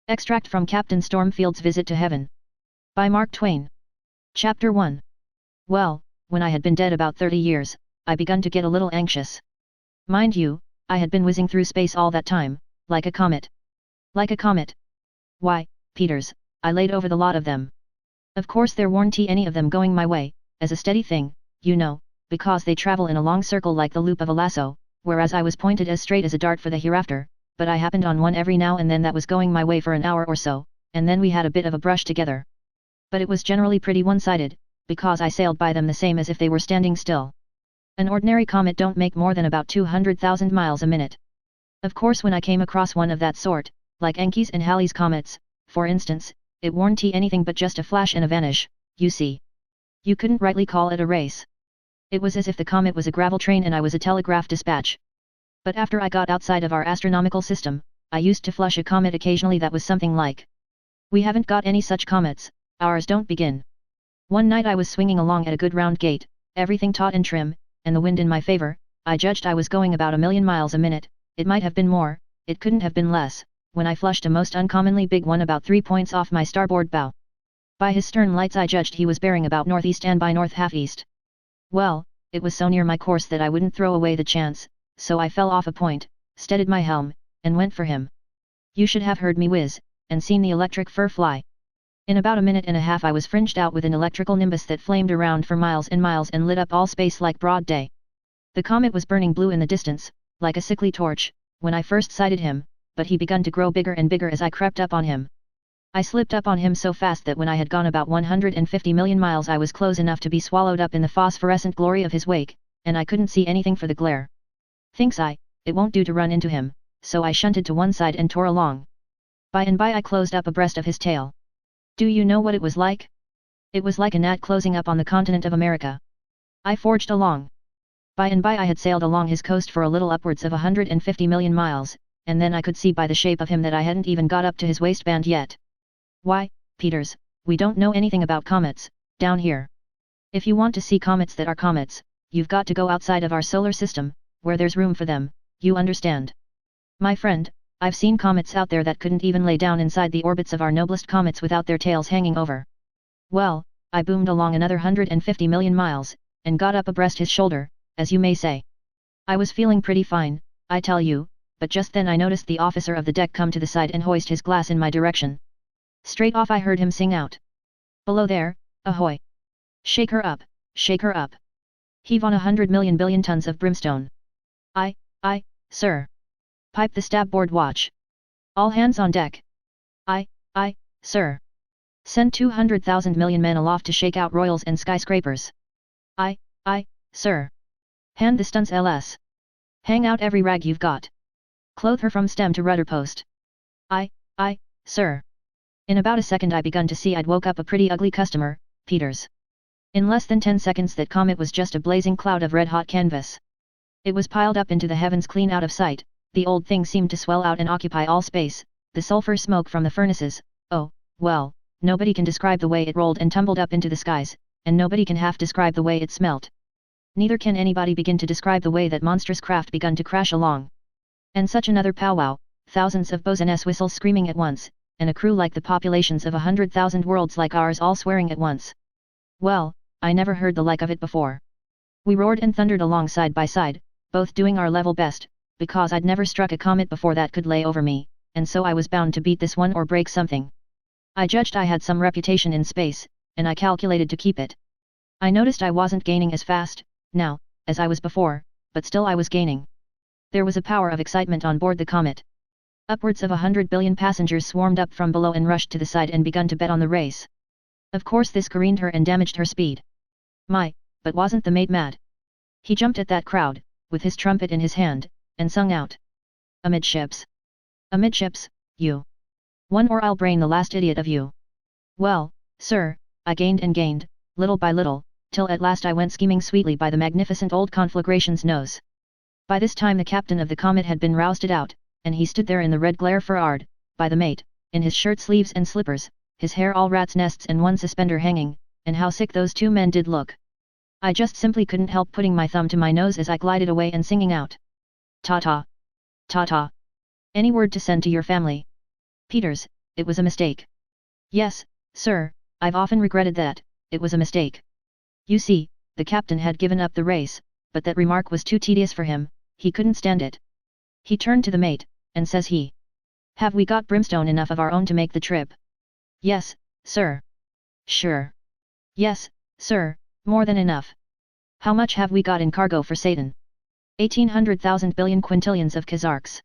Extract from Captain Stormfield's Visit to Heaven. By Mark Twain. Chapter 1. Well, when I had been dead about 30 years, I begun to get a little anxious. Mind you, I had been whizzing through space all that time, like a comet. Like a comet. Why, Peters, I laid over the lot of them. Of course there weren't any of them going my way, as a steady thing, you know, because they travel in a long circle like the loop of a lasso, whereas I was pointed as straight as a dart for the hereafter, but I happened on one every now and then that was going my way for an hour or so, and then we had a bit of a brush together. But it was generally pretty one-sided, because I sailed by them the same as if they were standing still. An ordinary comet don't make more than about 200,000 miles a minute. Of course when I came across one of that sort, like Encke's and Halley's comets, for instance, it weren't anything but just a flash and a vanish, you see. You couldn't rightly call it a race. It was as if the comet was a gravel train and I was a telegraph dispatch. But after I got outside of our astronomical system, I used to flush a comet occasionally that was something like. We haven't got any such comets, ours don't begin. One night I was swinging along at a good round gait, everything taut and trim, and the wind in my favor. I judged I was going about 1,000,000 miles a minute, it might have been more, it couldn't have been less, when I flushed a most uncommonly big one about 3 points off my starboard bow. By his stern lights I judged he was bearing about northeast and by north half east. Well, it was so near my course that I wouldn't throw away the chance, so I fell off a point, steadied my helm, and went for him. You should have heard me whiz, and seen the electric fur fly. In about a minute and a half I was fringed out with an electrical nimbus that flamed around for miles and miles and lit up all space like broad day. The comet was burning blue in the distance, like a sickly torch, when I first sighted him, but he begun to grow bigger and bigger as I crept up on him. I slipped up on him so fast that when I had gone about 150 million miles I was close enough to be swallowed up in the phosphorescent glory of his wake, and I couldn't see anything for the glare. Thinks I, it won't do to run into him, so I shunted to one side and tore along. By and by I closed up abreast of his tail. Do you know what it was like? It was like a gnat closing up on the continent of America. I forged along. By and by I had sailed along his coast for a little upwards of 150 million miles, and then I could see by the shape of him that I hadn't even got up to his waistband yet. Why, Peters, we don't know anything about comets, down here. If you want to see comets that are comets, you've got to go outside of our solar system, where there's room for them, you understand. My friend, I've seen comets out there that couldn't even lay down inside the orbits of our noblest comets without their tails hanging over. Well, I boomed along another 150 million miles, and got up abreast his shoulder, as you may say. I was feeling pretty fine, I tell you, but just then I noticed the officer of the deck come to the side and hoist his glass in my direction. Straight off I heard him sing out. Below there, ahoy! Shake her up, shake her up! Heave on 100 million billion tons of brimstone. Aye, sir. Pipe the starboard watch. All hands on deck. Aye, sir. Send 200,000 million men aloft to shake out royals and skyscrapers. Aye, sir. Hand the stunts ls. Hang out every rag you've got. Clothe her from stem to rudder post. Aye, sir. In about a second I begun to see I'd woke up a pretty ugly customer, Peters. In less than 10 seconds that comet was just a blazing cloud of red-hot canvas. It was piled up into the heavens clean out of sight, the old thing seemed to swell out and occupy all space, the sulfur smoke from the furnaces, oh, well, nobody can describe the way it rolled and tumbled up into the skies, and nobody can half describe the way it smelt. Neither can anybody begin to describe the way that monstrous craft begun to crash along. And such another powwow, thousands of bosun's whistles screaming at once, and a crew like the populations of 100,000 worlds like ours all swearing at once. Well, I never heard the like of it before. We roared and thundered along side by side, both doing our level best, because I'd never struck a comet before that could lay over me, and so I was bound to beat this one or break something. I judged I had some reputation in space, and I calculated to keep it. I noticed I wasn't gaining as fast, now, as I was before, but still I was gaining. There was a power of excitement on board the comet. Upwards of 100 billion passengers swarmed up from below and rushed to the side and begun to bet on the race. Of course this careened her and damaged her speed. My, but wasn't the mate mad? He jumped at that crowd, with his trumpet in his hand, and sung out. Amidships! Amidships, you! One or I'll brain the last idiot of you! Well, sir, I gained and gained, little by little, till at last I went scheming sweetly by the magnificent old conflagration's nose. By this time the captain of the comet had been rousted out, and he stood there in the red glare for'ard, by the mate, in his shirt sleeves and slippers, his hair all rat's nests and one suspender hanging, and how sick those two men did look. I just simply couldn't help putting my thumb to my nose as I glided away and singing out. Ta-ta! Ta-ta! Any word to send to your family? Peters, it was a mistake. Yes, sir, I've often regretted that, it was a mistake. You see, the captain had given up the race, but that remark was too tedious for him, he couldn't stand it. He turned to the mate, and says he. Have we got brimstone enough of our own to make the trip? Yes, sir. Sure. Yes, sir, more than enough. How much have we got in cargo for Satan? 1800,000 billion quintillions of Kazarks.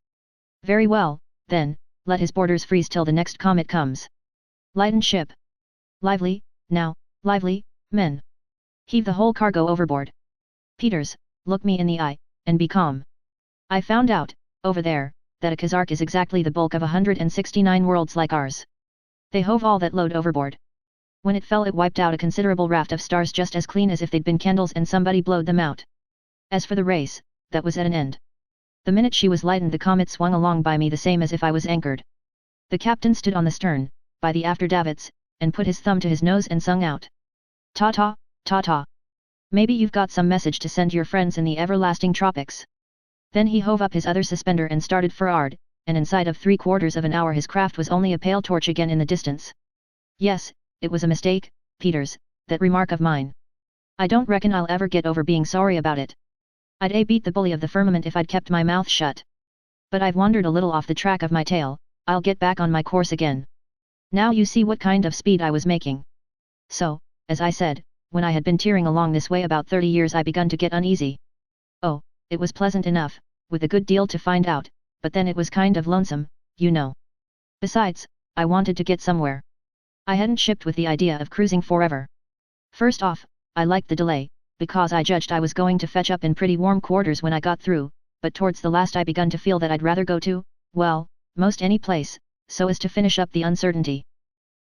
Very well, then, let his borders freeze till the next comet comes. Lighten ship. Lively, now, lively, men. Heave the whole cargo overboard. Peters, look me in the eye, and be calm. I found out, over there, that a Kazark is exactly the bulk of 169 worlds like ours. They hove all that load overboard. When it fell, it wiped out a considerable raft of stars just as clean as if they'd been candles and somebody blowed them out. As for the race, that was at an end. The minute she was lightened, the comet swung along by me the same as if I was anchored. The captain stood on the stern, by the after davits, and put his thumb to his nose and sung out. Ta-ta, ta-ta. Maybe you've got some message to send your friends in the everlasting tropics. Then he hove up his other suspender and started for Ard, and inside of 3/4 of an hour his craft was only a pale torch again in the distance. Yes, it was a mistake, Peters, that remark of mine. I don't reckon I'll ever get over being sorry about it. I'd beat the bully of the firmament if I'd kept my mouth shut. But I've wandered a little off the track of my tale, I'll get back on my course again. Now you see what kind of speed I was making. So, as I said, when I had been tearing along this way about 30 years I begun to get uneasy. Oh, it was pleasant enough, with a good deal to find out, but then it was kind of lonesome, you know. Besides, I wanted to get somewhere. I hadn't shipped with the idea of cruising forever. First off, I liked the delay, because I judged I was going to fetch up in pretty warm quarters when I got through, but towards the last I begun to feel that I'd rather go to, well, most any place, so as to finish up the uncertainty.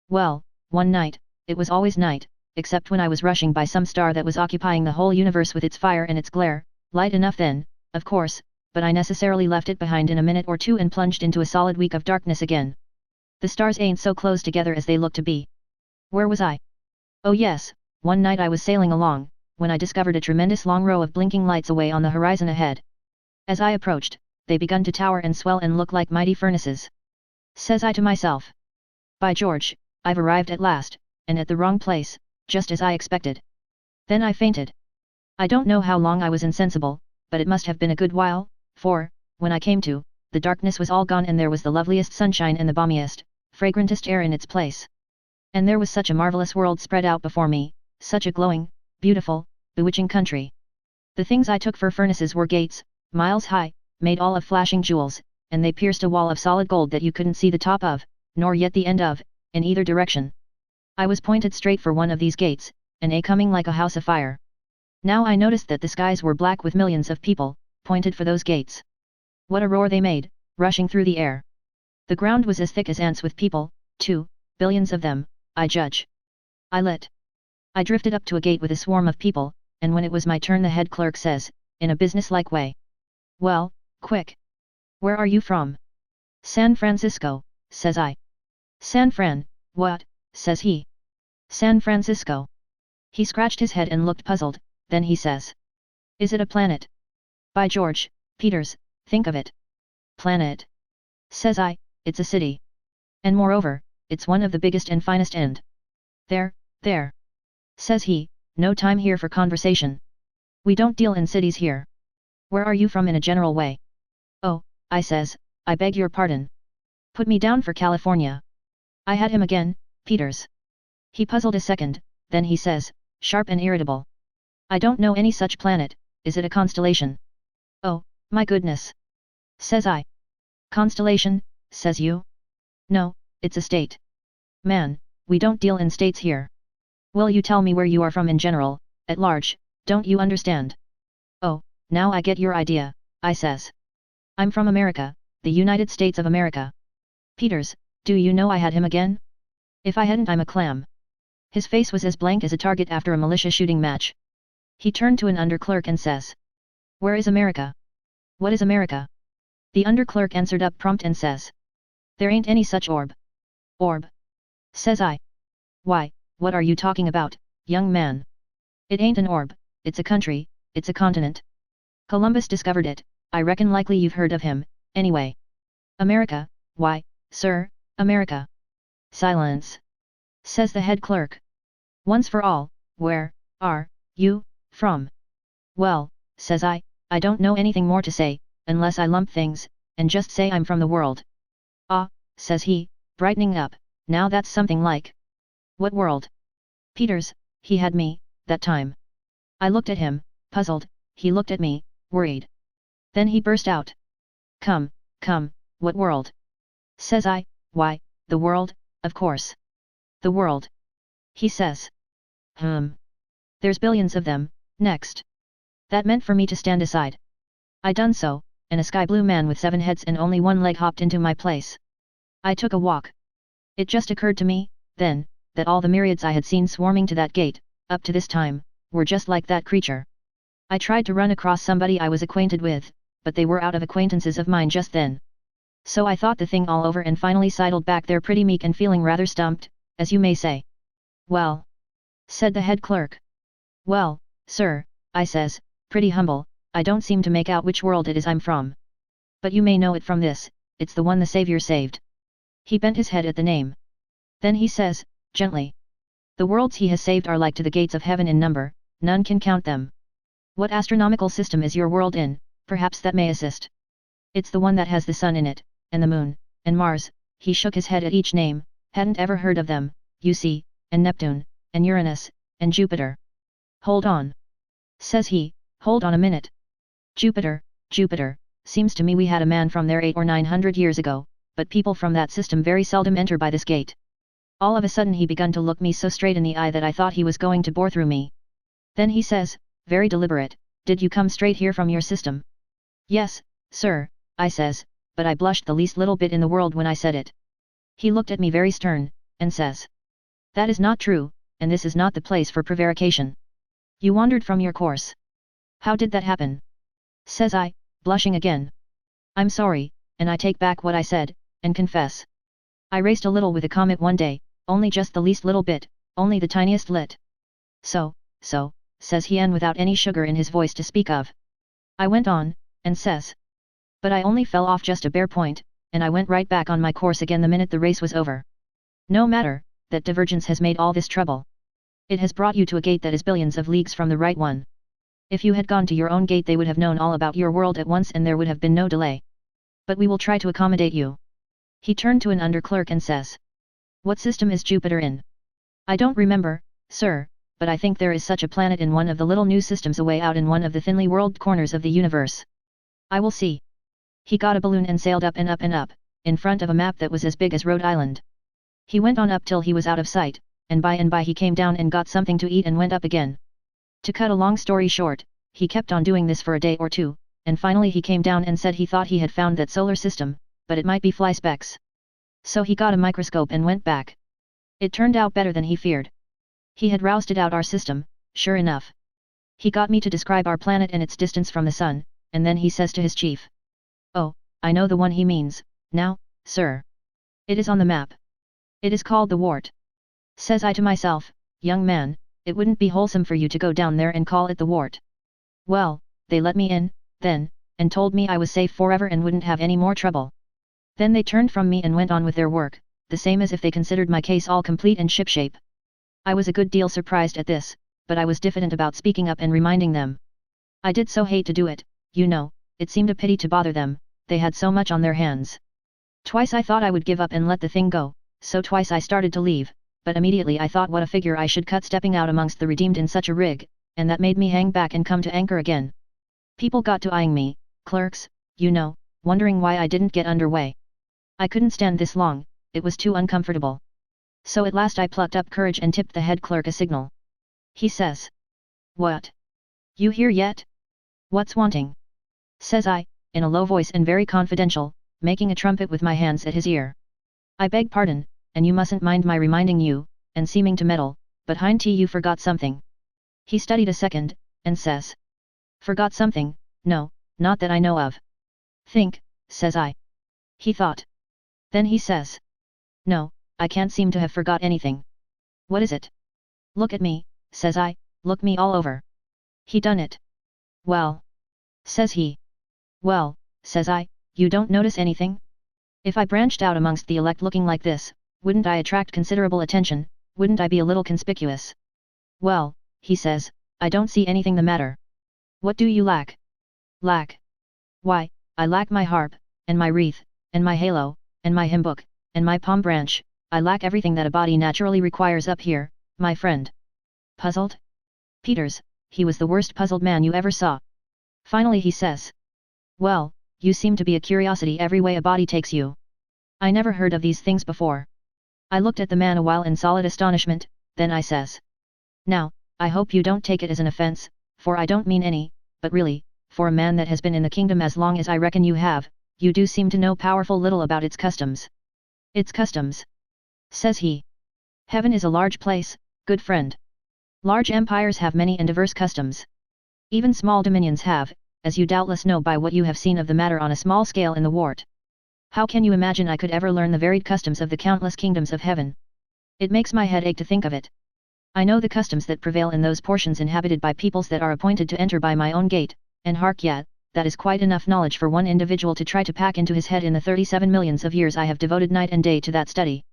Well, one night, it was always night, except when I was rushing by some star that was occupying the whole universe with its fire and its glare, light enough then, of course, but I necessarily left it behind in a minute or two and plunged into a solid week of darkness again. The stars ain't so close together as they look to be. Where was I? Oh yes, one night I was sailing along, when I discovered a tremendous long row of blinking lights away on the horizon ahead. As I approached, they begun to tower and swell and look like mighty furnaces. Says I to myself. By George, I've arrived at last, and at the wrong place, just as I expected. Then I fainted. I don't know how long I was insensible, but it must have been a good while, for, when I came to, the darkness was all gone and there was the loveliest sunshine and the balmiest, fragrantest air in its place. And there was such a marvelous world spread out before me, such a glowing, beautiful, bewitching country. The things I took for furnaces were gates, miles high, made all of flashing jewels, and they pierced a wall of solid gold that you couldn't see the top of, nor yet the end of, in either direction. I was pointed straight for one of these gates, and coming like a house afire. Now I noticed that the skies were black with millions of people, pointed for those gates. What a roar they made, rushing through the air. The ground was as thick as ants with people, too, billions of them, I judge. I drifted up to a gate with a swarm of people, and when it was my turn the head clerk says, in a business-like way. Well, quick. Where are you from? San Francisco, says I. San Fran, what, says he. San Francisco. He scratched his head and looked puzzled, then he says. Is it a planet? By George, Peters, think of it. Planet. Says I, it's a city. And moreover, it's one of the biggest and finest and. There. Says he, no time here for conversation. We don't deal in cities here. Where are you from in a general way? Oh, I says, I beg your pardon. Put me down for California. I had him again, Peters. He puzzled a second, then he says, sharp and irritable. I don't know any such planet, is it a constellation? Oh, my goodness. Says I. Constellation, says you? No, it's a state. Man, we don't deal in states here. Will you tell me where you are from in general, at large, don't you understand? Oh, now I get your idea, I says. I'm from America, the United States of America. Peters, do you know I had him again? If I hadn't I'm a clam. His face was as blank as a target after a militia shooting match. He turned to an underclerk and says. Where is America? What is America? The underclerk answered up prompt and says. There ain't any such orb. Orb? Says I. Why, what are you talking about, young man? It ain't an orb, it's a country, it's a continent. Columbus discovered it, I reckon likely you've heard of him, anyway. America, why, sir, America. Silence. Says the head clerk. Once for all, where are you from? Well, says I don't know anything more to say, unless I lump things, and just say I'm from the world. Ah, says he, brightening up, now that's something like. What world? Peter's, he had me, that time. I looked at him, puzzled, he looked at me, worried. Then he burst out. Come, what world? Says I, why, the world, of course. The world. He says. There's billions of them, next. That meant for me to stand aside. I done so, and a sky blue man with 7 heads and only 1 leg hopped into my place. I took a walk. It just occurred to me, then, that all the myriads I had seen swarming to that gate, up to this time, were just like that creature. I tried to run across somebody I was acquainted with, but they were out of acquaintances of mine just then. So I thought the thing all over and finally sidled back there pretty meek and feeling rather stumped, as you may say. Well, said the head clerk. Well, sir, I says, pretty humble, I don't seem to make out which world it is I'm from. But you may know it from this, it's the one the Savior saved. He bent his head at the name. Then he says, gently. The worlds he has saved are like to the gates of heaven in number, none can count them. What astronomical system is your world in, perhaps that may assist? It's the one that has the sun in it, and the moon, and Mars, he shook his head at each name, hadn't ever heard of them, you see, and Neptune, and Uranus, and Jupiter. Hold on. Says he, hold on a minute. Jupiter, seems to me we had a man from there 800 or 900 years ago, but people from that system very seldom enter by this gate. All of a sudden he begun to look me so straight in the eye that I thought he was going to bore through me. Then he says, very deliberate, did you come straight here from your system? Yes, sir, I says, but I blushed the least little bit in the world when I said it. He looked at me very stern, and says, that is not true, and this is not the place for prevarication. You wandered from your course. How did that happen? Says I, blushing again. I'm sorry, and I take back what I said, and confess. I raced a little with a comet one day, only just the least little bit, only the tiniest lit. So, says he, and without any sugar in his voice to speak of. I went on, and says. But I only fell off just a bare point, and I went right back on my course again the minute the race was over. No matter, that divergence has made all this trouble. It has brought you to a gate that is billions of leagues from the right one. If you had gone to your own gate they would have known all about your world at once and there would have been no delay. But we will try to accommodate you. He turned to an under clerk and says. What system is Jupiter in? I don't remember, sir, but I think there is such a planet in one of the little new systems away out in one of the thinly world corners of the universe. I will see. He got a balloon and sailed up and up and up, in front of a map that was as big as Rhode Island. He went on up till he was out of sight, and by he came down and got something to eat and went up again. To cut a long story short, he kept on doing this for a day or two, and finally he came down and said he thought he had found that solar system, but it might be fly specks. So he got a microscope and went back. It turned out better than he feared. He had rousted out our system, sure enough. He got me to describe our planet and its distance from the sun, and then he says to his chief. Oh, I know the one he means, now, sir. It is on the map. It is called the wart. Says I to myself, young man, it wouldn't be wholesome for you to go down there and call it the wart. Well, they let me in, then, and told me I was safe forever and wouldn't have any more trouble. Then they turned from me and went on with their work, the same as if they considered my case all complete and shipshape. I was a good deal surprised at this, but I was diffident about speaking up and reminding them. I did so hate to do it, you know, it seemed a pity to bother them, they had so much on their hands. Twice I thought I would give up and let the thing go, so twice I started to leave, but immediately I thought what a figure I should cut stepping out amongst the redeemed in such a rig, and that made me hang back and come to anchor again. People got to eyeing me, clerks, you know, wondering why I didn't get underway. I couldn't stand this long, it was too uncomfortable. So at last I plucked up courage and tipped the head clerk a signal. He says. What? You here yet? What's wanting? Says I, in a low voice and very confidential, making a trumpet with my hands at his ear. I beg pardon, and you mustn't mind my reminding you, and seeming to meddle, but Hind you forgot something. He studied a second, and says. Forgot something? No, not that I know of. Think, says I. He thought. Then he says. No, I can't seem to have forgot anything. What is it? Look at me, says I, look me all over. He done it. Well. Says he. Well, says I, you don't notice anything? If I branched out amongst the elect looking like this, wouldn't I attract considerable attention, wouldn't I be a little conspicuous? Well, he says, I don't see anything the matter. What do you lack? Lack? Why, I lack my harp, and my wreath, and my halo, and my hymn book, and my palm branch. I lack everything that a body naturally requires up here, my friend. Puzzled? Peters, he was the worst puzzled man you ever saw. Finally he says. Well, you seem to be a curiosity every way a body takes you. I never heard of these things before. I looked at the man a while in solid astonishment, then I says. Now, I hope you don't take it as an offense, for I don't mean any, but really, for a man that has been in the kingdom as long as I reckon you have, you do seem to know powerful little about its customs. Its customs? Says he. Heaven is a large place, good friend. Large empires have many and diverse customs. Even small dominions have, as you doubtless know by what you have seen of the matter on a small scale in the Wart. How can you imagine I could ever learn the varied customs of the countless kingdoms of heaven? It makes my head ache to think of it. I know the customs that prevail in those portions inhabited by peoples that are appointed to enter by my own gate, and hark yet, that is quite enough knowledge for one individual to try to pack into his head in the 37 millions of years I have devoted night and day to that study.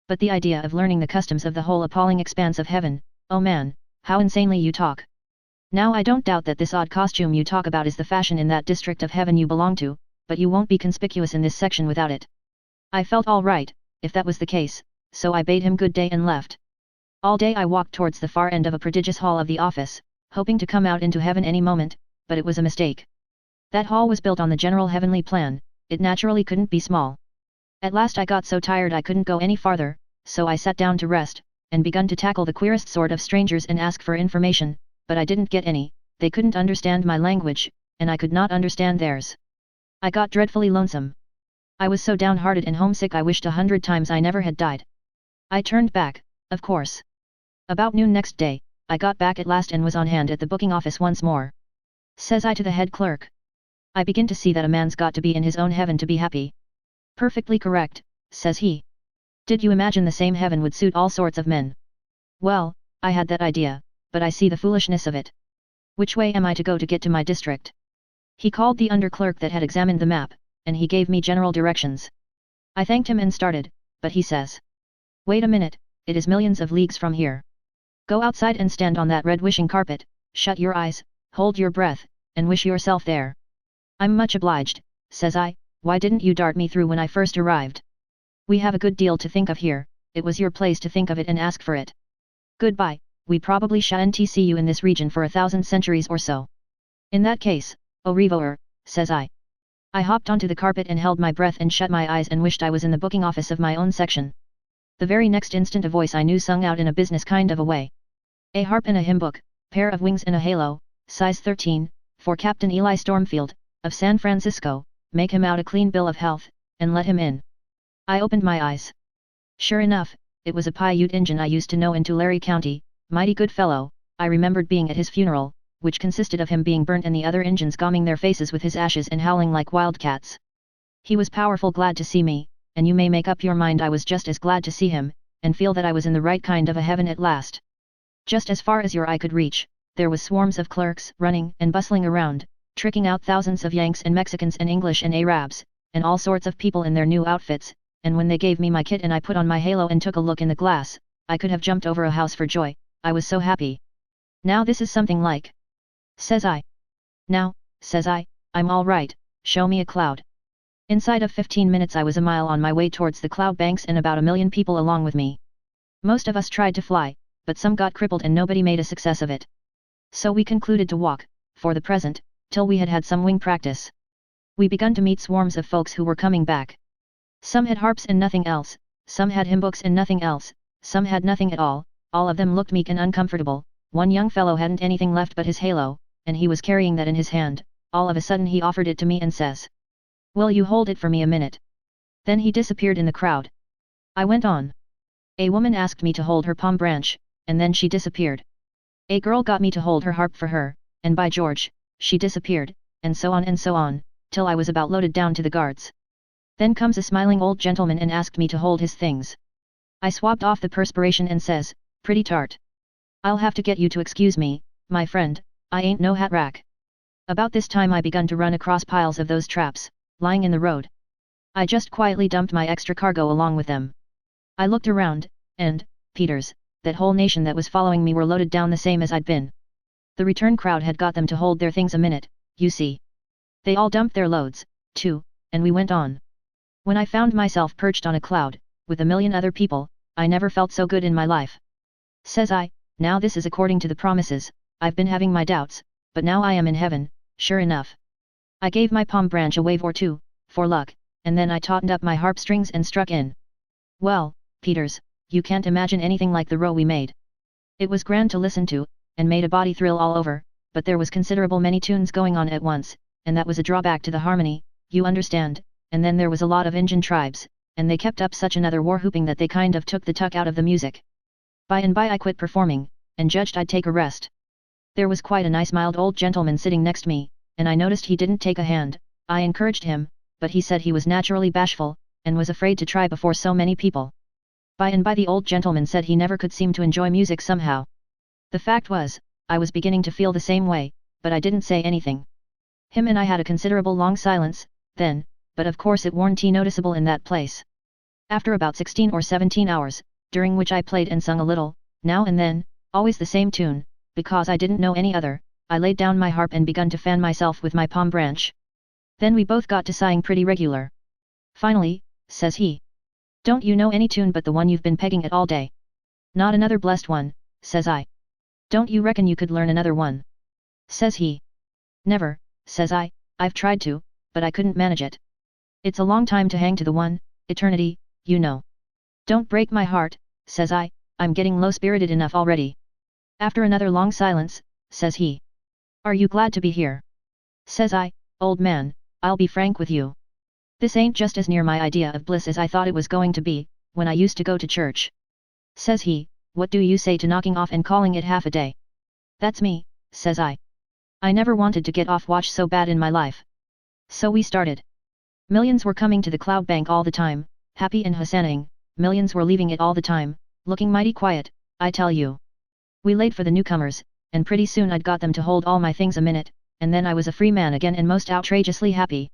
But the idea of learning the customs of the whole appalling expanse of heaven, oh man, how insanely you talk. Now I don't doubt that this odd costume you talk about is the fashion in that district of heaven you belong to, but you won't be conspicuous in this section without it. I felt all right, if that was the case, so I bade him good day and left. All day I walked towards the far end of a prodigious hall of the office, hoping to come out into heaven any moment, but it was a mistake. That hall was built on the general heavenly plan, it naturally couldn't be small. At last I got so tired I couldn't go any farther, so I sat down to rest, and begun to tackle the queerest sort of strangers and ask for information, but I didn't get any, they couldn't understand my language, and I could not understand theirs. I got dreadfully lonesome. I was so downhearted and homesick I wished 100 times I never had died. I turned back, of course. About noon next day, I got back at last and was on hand at the booking office once more. Says I to the head clerk. I begin to see that a man's got to be in his own heaven to be happy. Perfectly correct, says he. Did you imagine the same heaven would suit all sorts of men? Well, I had that idea, but I see the foolishness of it. Which way am I to go to get to my district? He called the under-clerk that had examined the map, and he gave me general directions. I thanked him and started, but he says. Wait a minute, it is millions of leagues from here. Go outside and stand on that red wishing carpet, shut your eyes, hold your breath, and wish yourself there. I'm much obliged, says I, why didn't you dart me through when I first arrived? We have a good deal to think of here, it was your place to think of it and ask for it. Goodbye, we probably shan't see you in this region for 1,000 centuries or so. In that case, au revoir, says I. I hopped onto the carpet and held my breath and shut my eyes and wished I was in the booking office of my own section. The very next instant a voice I knew sung out in a business kind of a way. A harp and a hymn book, pair of wings and a halo, size 13, for Captain Eli Stormfield, of San Francisco, make him out a clean bill of health, and let him in. I opened my eyes. Sure enough, it was a Paiute Injun I used to know in Tulare County, mighty good fellow. I remembered being at his funeral, which consisted of him being burnt and the other Injuns gaumming their faces with his ashes and howling like wildcats. He was powerful glad to see me, and you may make up your mind I was just as glad to see him, and feel that I was in the right kind of a heaven at last. Just as far as your eye could reach, there was swarms of clerks running and bustling around, tricking out thousands of Yanks and Mexicans and English and Arabs, and all sorts of people in their new outfits, and when they gave me my kit and I put on my halo and took a look in the glass, I could have jumped over a house for joy, I was so happy. Now this is something like. Says I. Now, says I, I'm all right, show me a cloud. Inside of 15 minutes I was a mile on my way towards the cloud banks and about 1 million people along with me. Most of us tried to fly, but some got crippled and nobody made a success of it. So we concluded to walk, for the present, till we had had some wing practice. We begun to meet swarms of folks who were coming back. Some had harps and nothing else, some had hymn books and nothing else, some had nothing at all of them looked meek and uncomfortable. One young fellow hadn't anything left but his halo, and he was carrying that in his hand. All of a sudden he offered it to me and says, "Will you hold it for me a minute?" Then he disappeared in the crowd. I went on. A woman asked me to hold her palm branch, and then she disappeared. A girl got me to hold her harp for her, and by George, she disappeared, and so on, till I was about loaded down to the guards. Then comes a smiling old gentleman and asked me to hold his things. I swabbed off the perspiration and says, "Pretty tart. I'll have to get you to excuse me, my friend, I ain't no hat rack." About this time I begun to run across piles of those traps, lying in the road. I just quietly dumped my extra cargo along with them. I looked around, and, Peters, that whole nation that was following me were loaded down the same as I'd been. The return crowd had got them to hold their things a minute, you see. They all dumped their loads, too, and we went on. When I found myself perched on a cloud, with a million other people, I never felt so good in my life. Says I, now this is according to the promises. I've been having my doubts, but now I am in heaven, sure enough. I gave my palm branch a wave or two, for luck, and then I tautened up my harp strings and struck in. Well, Peters, you can't imagine anything like the row we made. It was grand to listen to, and made a body thrill all over, but there was considerable many tunes going on at once, and that was a drawback to the harmony, you understand, and then there was a lot of Injun tribes, and they kept up such another war whooping that they kind of took the tuck out of the music. By and by I quit performing, and judged I'd take a rest. There was quite a nice mild old gentleman sitting next me, and I noticed he didn't take a hand. I encouraged him, but he said he was naturally bashful, and was afraid to try before so many people. By and by the old gentleman said he never could seem to enjoy music somehow. The fact was, I was beginning to feel the same way, but I didn't say anything. Him and I had a considerable long silence, then, but of course it warn't noticeable in that place. After about 16 or 17 hours, during which I played and sung a little, now and then, always the same tune, because I didn't know any other, I laid down my harp and begun to fan myself with my palm branch. Then we both got to sighing pretty regular. Finally, says he. Don't you know any tune but the one you've been pegging at all day? Not another blessed one, says I. Don't you reckon you could learn another one? Says he. Never, says I, I've tried to, but I couldn't manage it. It's a long time to hang to the one, eternity, you know. Don't break my heart, says I, I'm getting low-spirited enough already. After another long silence, says he. Are you glad to be here? Says I, old man, I'll be frank with you. This ain't just as near my idea of bliss as I thought it was going to be, when I used to go to church. Says he, what do you say to knocking off and calling it half a day? That's me, says I. I never wanted to get off watch so bad in my life. So we started. Millions were coming to the cloud bank all the time, happy and hosannaing, millions were leaving it all the time, looking mighty quiet, I tell you. We laid for the newcomers, and pretty soon I'd got them to hold all my things a minute, and then I was a free man again and most outrageously happy.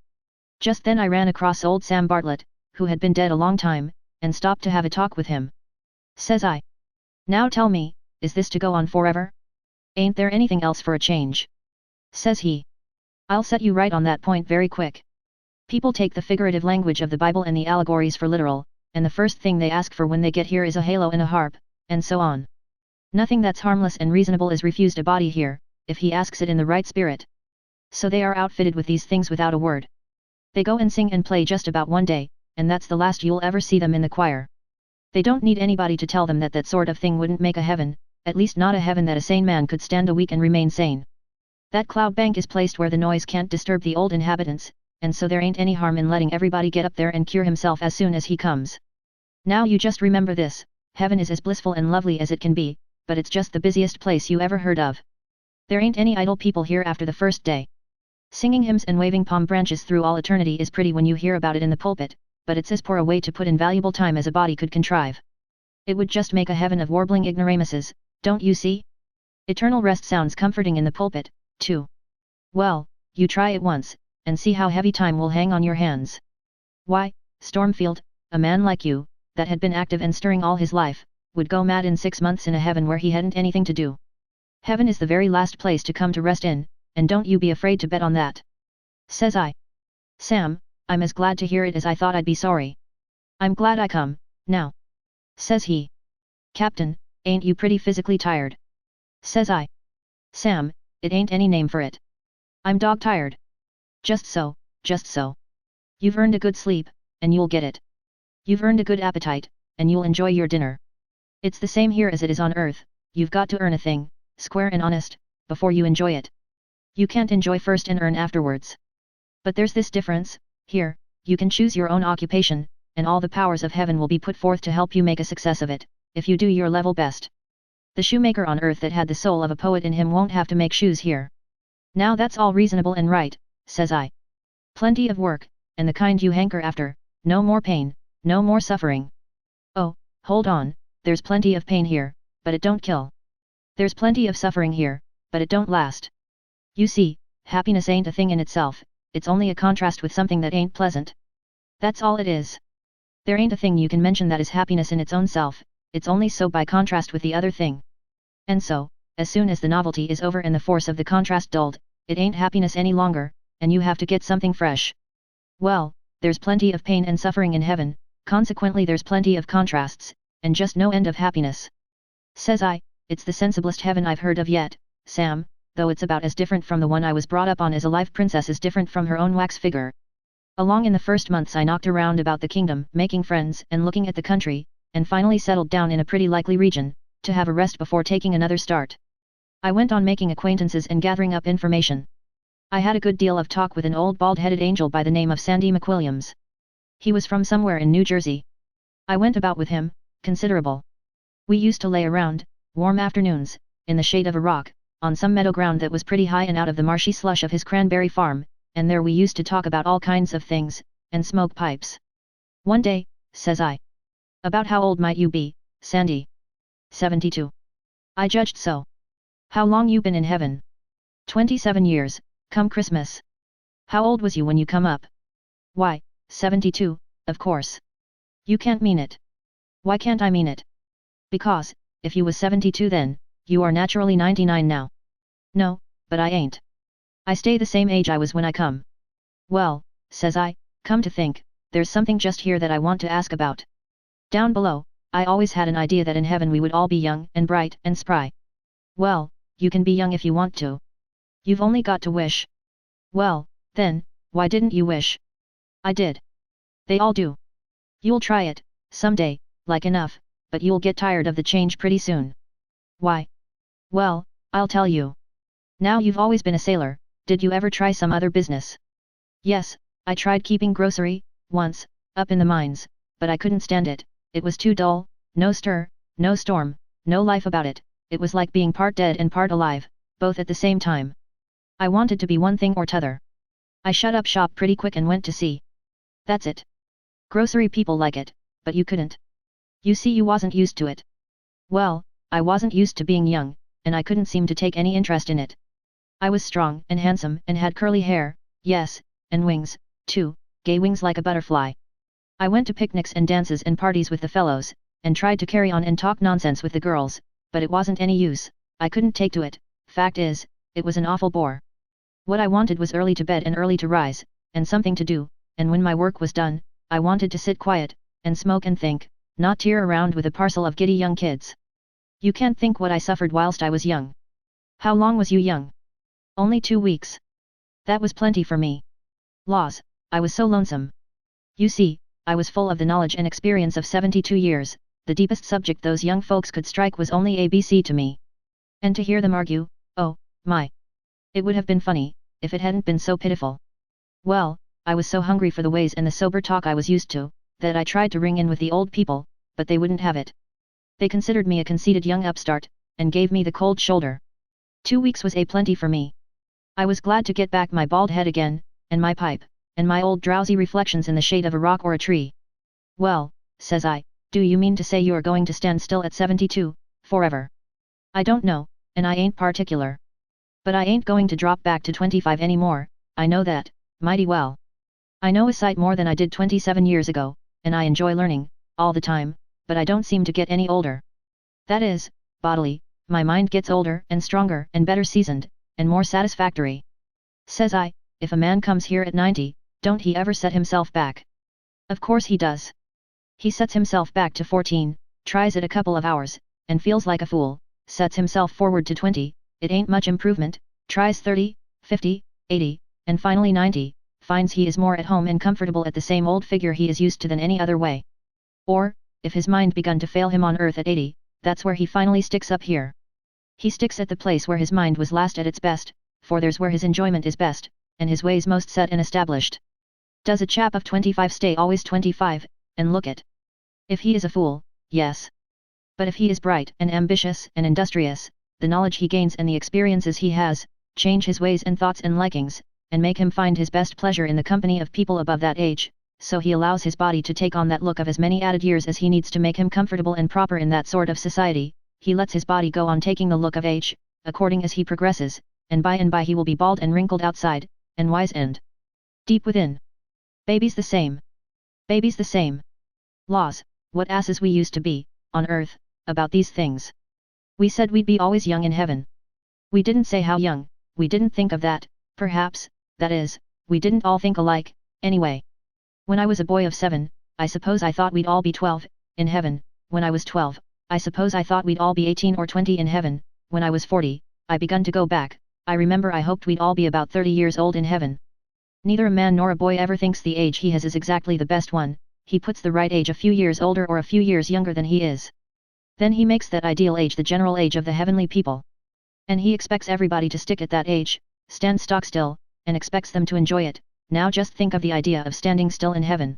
Just then I ran across old Sam Bartlett, who had been dead a long time, and stopped to have a talk with him. Says I. Now tell me, is this to go on forever? Ain't there anything else for a change? Says he. I'll set you right on that point very quick. People take the figurative language of the Bible and the allegories for literal, and the first thing they ask for when they get here is a halo and a harp, and so on. Nothing that's harmless and reasonable is refused a body here, if he asks it in the right spirit. So they are outfitted with these things without a word. They go and sing and play just about one day, and that's the last you'll ever see them in the choir. They don't need anybody to tell them that that sort of thing wouldn't make a heaven, at least not a heaven that a sane man could stand a week and remain sane. That cloud bank is placed where the noise can't disturb the old inhabitants, and so there ain't any harm in letting everybody get up there and cure himself as soon as he comes. Now you just remember this, heaven is as blissful and lovely as it can be, but it's just the busiest place you ever heard of. There ain't any idle people here after the first day. Singing hymns and waving palm branches through all eternity is pretty when you hear about it in the pulpit, but it's as poor a way to put in valuable time as a body could contrive. It would just make a heaven of warbling ignoramuses, don't you see? Eternal rest sounds comforting in the pulpit, too. Well, you try it once, and see how heavy time will hang on your hands. Why, Stormfield, a man like you, that had been active and stirring all his life, would go mad in 6 months in a heaven where he hadn't anything to do. Heaven is the very last place to come to rest in, and don't you be afraid to bet on that. Says I. Sam, I'm as glad to hear it as I thought I'd be sorry. I'm glad I come, now. Says he. Captain, ain't you pretty physically tired? Says I. Sam, it ain't any name for it. I'm dog tired. Just so, just so. You've earned a good sleep, and you'll get it. You've earned a good appetite, and you'll enjoy your dinner. It's the same here as it is on earth, you've got to earn a thing, square and honest, before you enjoy it. You can't enjoy first and earn afterwards. But there's this difference, here, you can choose your own occupation, and all the powers of heaven will be put forth to help you make a success of it, if you do your level best. The shoemaker on earth that had the soul of a poet in him won't have to make shoes here. Now that's all reasonable and right, says I. Plenty of work, and the kind you hanker after, no more pain, no more suffering. Oh, hold on, there's plenty of pain here, but it don't kill. There's plenty of suffering here, but it don't last. You see, happiness ain't a thing in itself, it's only a contrast with something that ain't pleasant. That's all it is. There ain't a thing you can mention that is happiness in its own self, it's only so by contrast with the other thing. And so, as soon as the novelty is over and the force of the contrast dulled, it ain't happiness any longer, and you have to get something fresh. Well, there's plenty of pain and suffering in heaven, consequently there's plenty of contrasts, and just no end of happiness. Says I, it's the sensiblest heaven I've heard of yet, Sam, though it's about as different from the one I was brought up on as a live princess is different from her own wax figure. Along in the first months I knocked around about the kingdom, making friends and looking at the country, and finally settled down in a pretty likely region, to have a rest before taking another start. I went on making acquaintances and gathering up information. I had a good deal of talk with an old bald-headed angel by the name of Sandy McWilliams. He was from somewhere in New Jersey. I went about with him, considerable. We used to lay around, warm afternoons, in the shade of a rock, on some meadow ground that was pretty high and out of the marshy slush of his cranberry farm, and there we used to talk about all kinds of things, and smoke pipes. One day, says I. About how old might you be, Sandy? 72. I judged so. How long you been in heaven? 27 years, come Christmas. How old was you when you come up? Why, 72, of course. You can't mean it. Why can't I mean it? Because, if you was 72 then, you are naturally 99 now. No, but I ain't. I stay the same age I was when I come. Well, says I, come to think, there's something just here that I want to ask about. Down below, I always had an idea that in heaven we would all be young and bright and spry. Well, you can be young if you want to. You've only got to wish. Well, then, why didn't you wish? I did. They all do. You'll try it, someday, like enough, but you'll get tired of the change pretty soon. Why? Well, I'll tell you. Now you've always been a sailor, did you ever try some other business? Yes, I tried keeping grocery, once, up in the mines, but I couldn't stand it, it was too dull, no stir, no storm, no life about it, it was like being part dead and part alive, both at the same time. I wanted to be one thing or t'other. I shut up shop pretty quick and went to sea. That's it. Grocery people like it, but you couldn't. You see you wasn't used to it. Well, I wasn't used to being young, and I couldn't seem to take any interest in it. I was strong and handsome and had curly hair, yes, and wings, too, gay wings like a butterfly. I went to picnics and dances and parties with the fellows, and tried to carry on and talk nonsense with the girls, but it wasn't any use, I couldn't take to it, fact is, it was an awful bore. What I wanted was early to bed and early to rise, and something to do, and when my work was done, I wanted to sit quiet, and smoke and think, not tear around with a parcel of giddy young kids. You can't think what I suffered whilst I was young. How long was you young? Only 2 weeks. That was plenty for me. Laws, I was so lonesome. You see, I was full of the knowledge and experience of 72 years, the deepest subject those young folks could strike was only ABC to me. And to hear them argue, oh, my. It would have been funny, if it hadn't been so pitiful. Well, I was so hungry for the ways and the sober talk I was used to, that I tried to ring in with the old people, but they wouldn't have it. They considered me a conceited young upstart, and gave me the cold shoulder. 2 weeks was plenty for me. I was glad to get back my bald head again, and my pipe, and my old drowsy reflections in the shade of a rock or a tree. Well, says I, do you mean to say you are going to stand still at 72, forever? I don't know, and I ain't particular. But I ain't going to drop back to 25 anymore, I know that, mighty well. I know a sight more than I did 27 years ago, and I enjoy learning, all the time, but I don't seem to get any older. That is, bodily, my mind gets older and stronger and better seasoned, and more satisfactory. Says I, if a man comes here at 90, don't he ever set himself back? Of course he does. He sets himself back to 14, tries it a couple of hours, and feels like a fool, sets himself forward to 20, it ain't much improvement, tries 30, 50, 80, and finally 90, finds he is more at home and comfortable at the same old figure he is used to than any other way. Or, if his mind begun to fail him on earth at 80, that's where he finally sticks up here. He sticks at the place where his mind was last at its best, for there's where his enjoyment is best, and his ways most set and established. Does a chap of 25 stay always 25, and look it? If he is a fool, yes. But if he is bright and ambitious and industrious, the knowledge he gains and the experiences he has, change his ways and thoughts and likings, and make him find his best pleasure in the company of people above that age, so he allows his body to take on that look of as many added years as he needs to make him comfortable and proper in that sort of society, he lets his body go on taking the look of age, according as he progresses, and by he will be bald and wrinkled outside, and wise and deep within. Baby's the same. Baby's the same. Laws, what asses we used to be, on earth, about these things. We said we'd be always young in heaven. We didn't say how young, we didn't think of that, perhaps, that is, we didn't all think alike, anyway. When I was a boy of 7, I suppose I thought we'd all be 12, in heaven. When I was 12, I suppose I thought we'd all be 18 or 20 in heaven. When I was 40, I begun to go back. I remember I hoped we'd all be about 30 years old in heaven. Neither a man nor a boy ever thinks the age he has is exactly the best one, he puts the right age a few years older or a few years younger than he is. Then he makes that ideal age the general age of the heavenly people. And he expects everybody to stick at that age, stand stock still, and expects them to enjoy it. Now just think of the idea of standing still in heaven.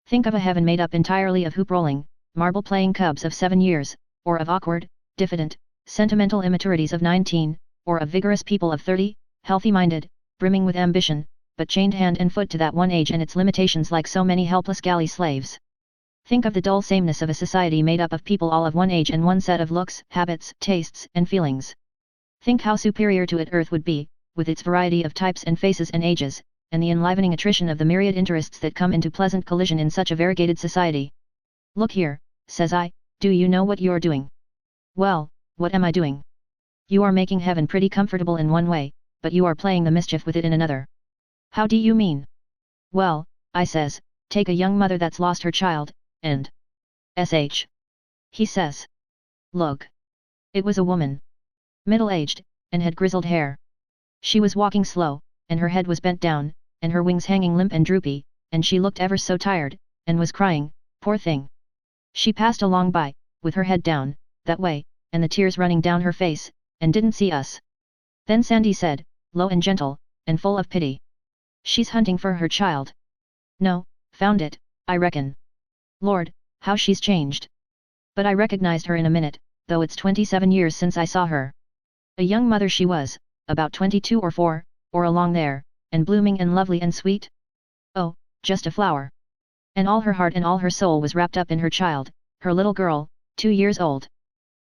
Think of a heaven made up entirely of hoop-rolling, marble-playing cubs of 7 years, or of awkward, diffident, sentimental immaturities of 19, or of vigorous people of 30, healthy-minded, brimming with ambition, but chained hand and foot to that one age and its limitations like so many helpless galley slaves. Think of the dull sameness of a society made up of people all of one age and one set of looks, habits, tastes, and feelings. Think how superior to it Earth would be, with its variety of types and faces and ages, and the enlivening attrition of the myriad interests that come into pleasant collision in such a variegated society. Look here, says I, do you know what you're doing? Well, what am I doing? You are making heaven pretty comfortable in one way, but you are playing the mischief with it in another. How do you mean? Well, I says, take a young mother that's lost her child, and sh. He says. Look. It was a woman. Middle-aged, and had grizzled hair. She was walking slow, and her head was bent down, and her wings hanging limp and droopy, and she looked ever so tired, and was crying, poor thing. She passed along by, with her head down, that way, and the tears running down her face, and didn't see us. Then Sandy said, low and gentle, and full of pity. She's hunting for her child. No, found it, I reckon. Lord, how she's changed. But I recognized her in a minute, though it's 27 years since I saw her. A young mother she was, about 22 or 4, or along there, and blooming and lovely and sweet. Oh, just a flower. And all her heart and all her soul was wrapped up in her child, her little girl, 2 years old.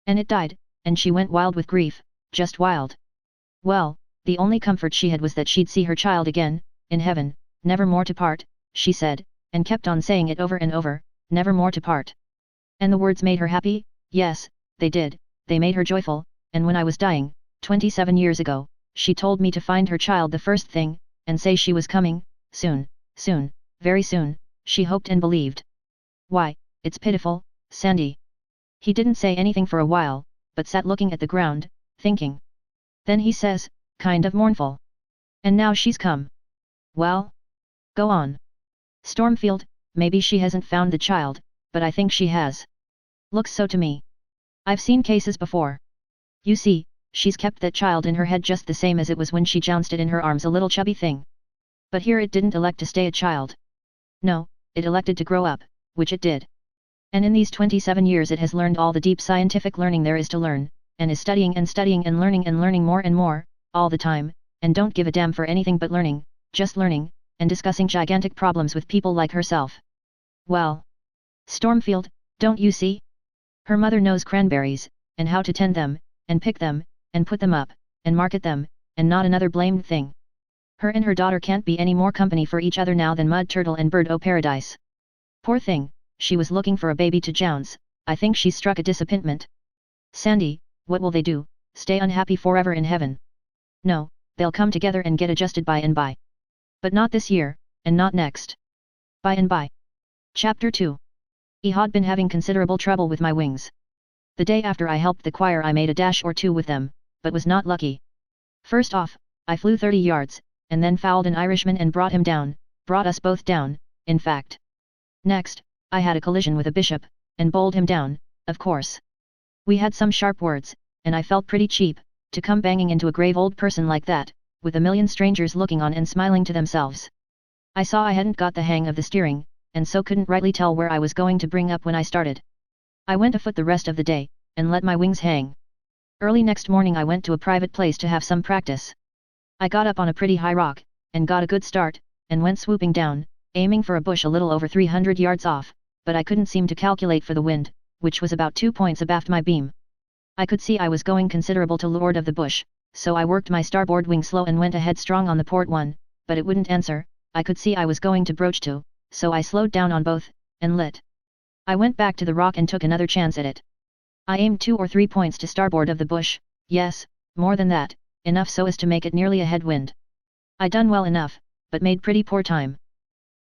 And it died, and she went wild with grief, just wild. Well, the only comfort she had was that she'd see her child again, in heaven, never more to part, she said, and kept on saying it over and over, never more to part. And the words made her happy, yes, they did, they made her joyful, and when I was dying, 27 years ago, she told me to find her child the first thing, and say she was coming, soon, soon, very soon, she hoped and believed. Why, it's pitiful, Sandy. He didn't say anything for a while, but sat looking at the ground, thinking. Then he says, kind of mournful. And now she's come. Well? Go on. Stormfield, maybe she hasn't found the child, but I think she has. Looks so to me. I've seen cases before. You see, she's kept that child in her head just the same as it was when she jounced it in her arms, a little chubby thing. But here it didn't elect to stay a child. No, it elected to grow up, which it did. And in these 27 years it has learned all the deep scientific learning there is to learn, and is studying and learning more and more, all the time, and don't give a damn for anything but learning, just learning, and discussing gigantic problems with people like herself. Well, Stormfield, don't you see? Her mother knows cranberries, and how to tend them, and pick them, and put them up, and market them, and not another blamed thing. Her and her daughter can't be any more company for each other now than mud turtle and bird o' paradise. Poor thing, she was looking for a baby to jounce, I think she's struck a disappointment. Sandy, what will they do, stay unhappy forever in heaven? No, they'll come together and get adjusted by and by. But not this year, and not next. By and by. Chapter 2. I had been having considerable trouble with my wings. The day after I helped the choir I made a dash or two with them, but was not lucky. First off, I flew 30 yards, and then fouled an Irishman and brought him down, brought us both down, in fact. Next, I had a collision with a bishop, and bowled him down, of course. We had some sharp words, and I felt pretty cheap, to come banging into a grave old person like that, with a million strangers looking on and smiling to themselves. I saw I hadn't got the hang of the steering, and so couldn't rightly tell where I was going to bring up when I started. I went afoot the rest of the day, and let my wings hang. Early next morning I went to a private place to have some practice. I got up on a pretty high rock, and got a good start, and went swooping down, aiming for a bush a little over 300 yards off, but I couldn't seem to calculate for the wind, which was about 2 points abaft my beam. I could see I was going considerable to leeward of the bush, so I worked my starboard wing slow and went ahead strong on the port one, but it wouldn't answer. I could see I was going to broach to, so I slowed down on both, and lit. I went back to the rock and took another chance at it. I aimed 2 or 3 points to starboard of the bush, yes, more than that, enough so as to make it nearly a headwind. I done well enough, but made pretty poor time.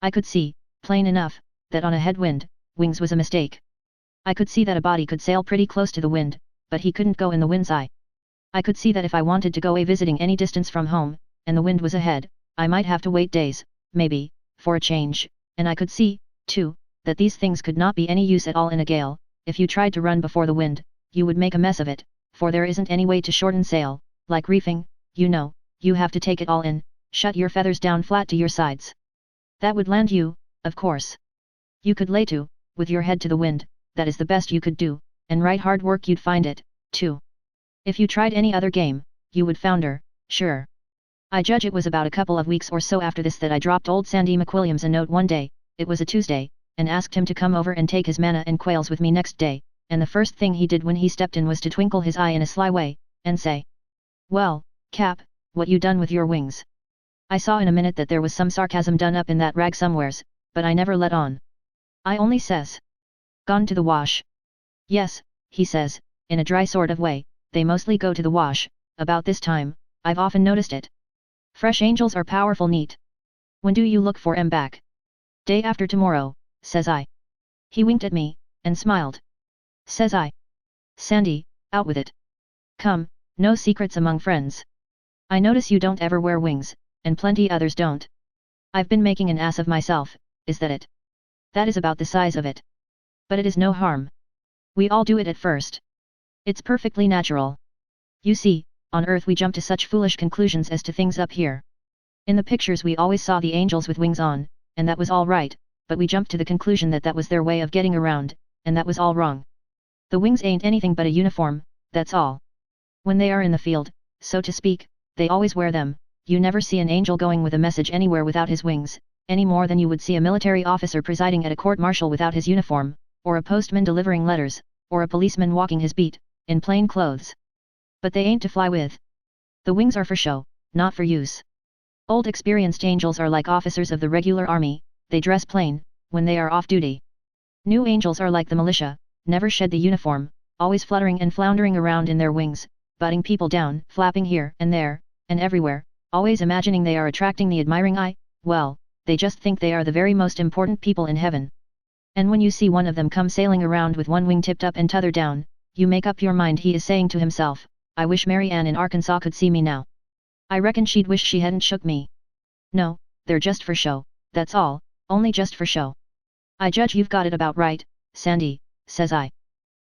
I could see, plain enough, that on a headwind, wings was a mistake. I could see that a body could sail pretty close to the wind, but he couldn't go in the wind's eye. I could see that if I wanted to go a visiting any distance from home, and the wind was ahead, I might have to wait days, maybe, for a change, and I could see, too, that these things could not be any use at all in a gale. If you tried to run before the wind, you would make a mess of it, for there isn't any way to shorten sail, like reefing, you know, you have to take it all in, shut your feathers down flat to your sides. That would land you, of course. You could lay to, with your head to the wind, that is the best you could do, and right hard work you'd find it, too. If you tried any other game, you would founder, sure. I judge it was about a couple of weeks or so after this that I dropped old Sandy McWilliams a note one day, it was a Tuesday, and asked him to come over and take his manna and quails with me next day, and the first thing he did when he stepped in was to twinkle his eye in a sly way, and say, "Well, Cap, what you done with your wings?" I saw in a minute that there was some sarcasm done up in that rag somewheres, but I never let on. I only says, "Gone to the wash." "Yes," he says, in a dry sort of way, "they mostly go to the wash, about this time, I've often noticed it. Fresh angels are powerful neat. When do you look for 'em back?" "Day after tomorrow," says I. He winked at me, and smiled. Says I, "Sandy, out with it. Come, no secrets among friends. I notice you don't ever wear wings, and plenty others don't. I've been making an ass of myself, is that it? That is about the size of it. But it is no harm. We all do it at first. It's perfectly natural. You see, on Earth we jump to such foolish conclusions as to things up here. In the pictures we always saw the angels with wings on, and that was all right, but we jumped to the conclusion that that was their way of getting around, and that was all wrong. The wings ain't anything but a uniform, that's all. When they are in the field, so to speak, they always wear them. You never see an angel going with a message anywhere without his wings, any more than you would see a military officer presiding at a court-martial without his uniform, or a postman delivering letters, or a policeman walking his beat, in plain clothes. But they ain't to fly with. The wings are for show, not for use. Old experienced angels are like officers of the regular army, they dress plain, when they are off duty. New angels are like the militia, never shed the uniform, always fluttering and floundering around in their wings, butting people down, flapping here and there, and everywhere, always imagining they are attracting the admiring eye. Well, they just think they are the very most important people in heaven. And when you see one of them come sailing around with one wing tipped up and t'other down, you make up your mind he is saying to himself, "I wish Mary Ann in Arkansas could see me now. I reckon she'd wish she hadn't shook me." No, they're just for show, that's all, only just for show. "I judge you've got it about right, Sandy," says I.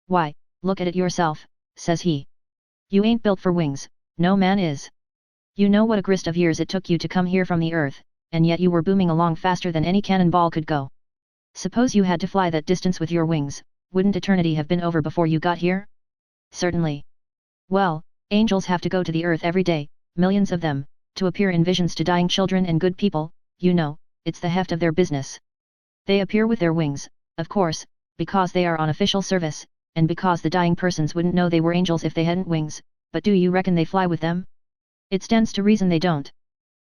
"Why, look at it yourself," says he. "You ain't built for wings, no man is. You know what a grist of years it took you to come here from the earth, and yet you were booming along faster than any cannonball could go. Suppose you had to fly that distance with your wings, wouldn't eternity have been over before you got here?" "Certainly." "Well, angels have to go to the earth every day, millions of them, to appear in visions to dying children and good people, you know, it's the heft of their business. They appear with their wings, of course, because they are on official service, and because the dying persons wouldn't know they were angels if they hadn't wings, but do you reckon they fly with them? It stands to reason they don't.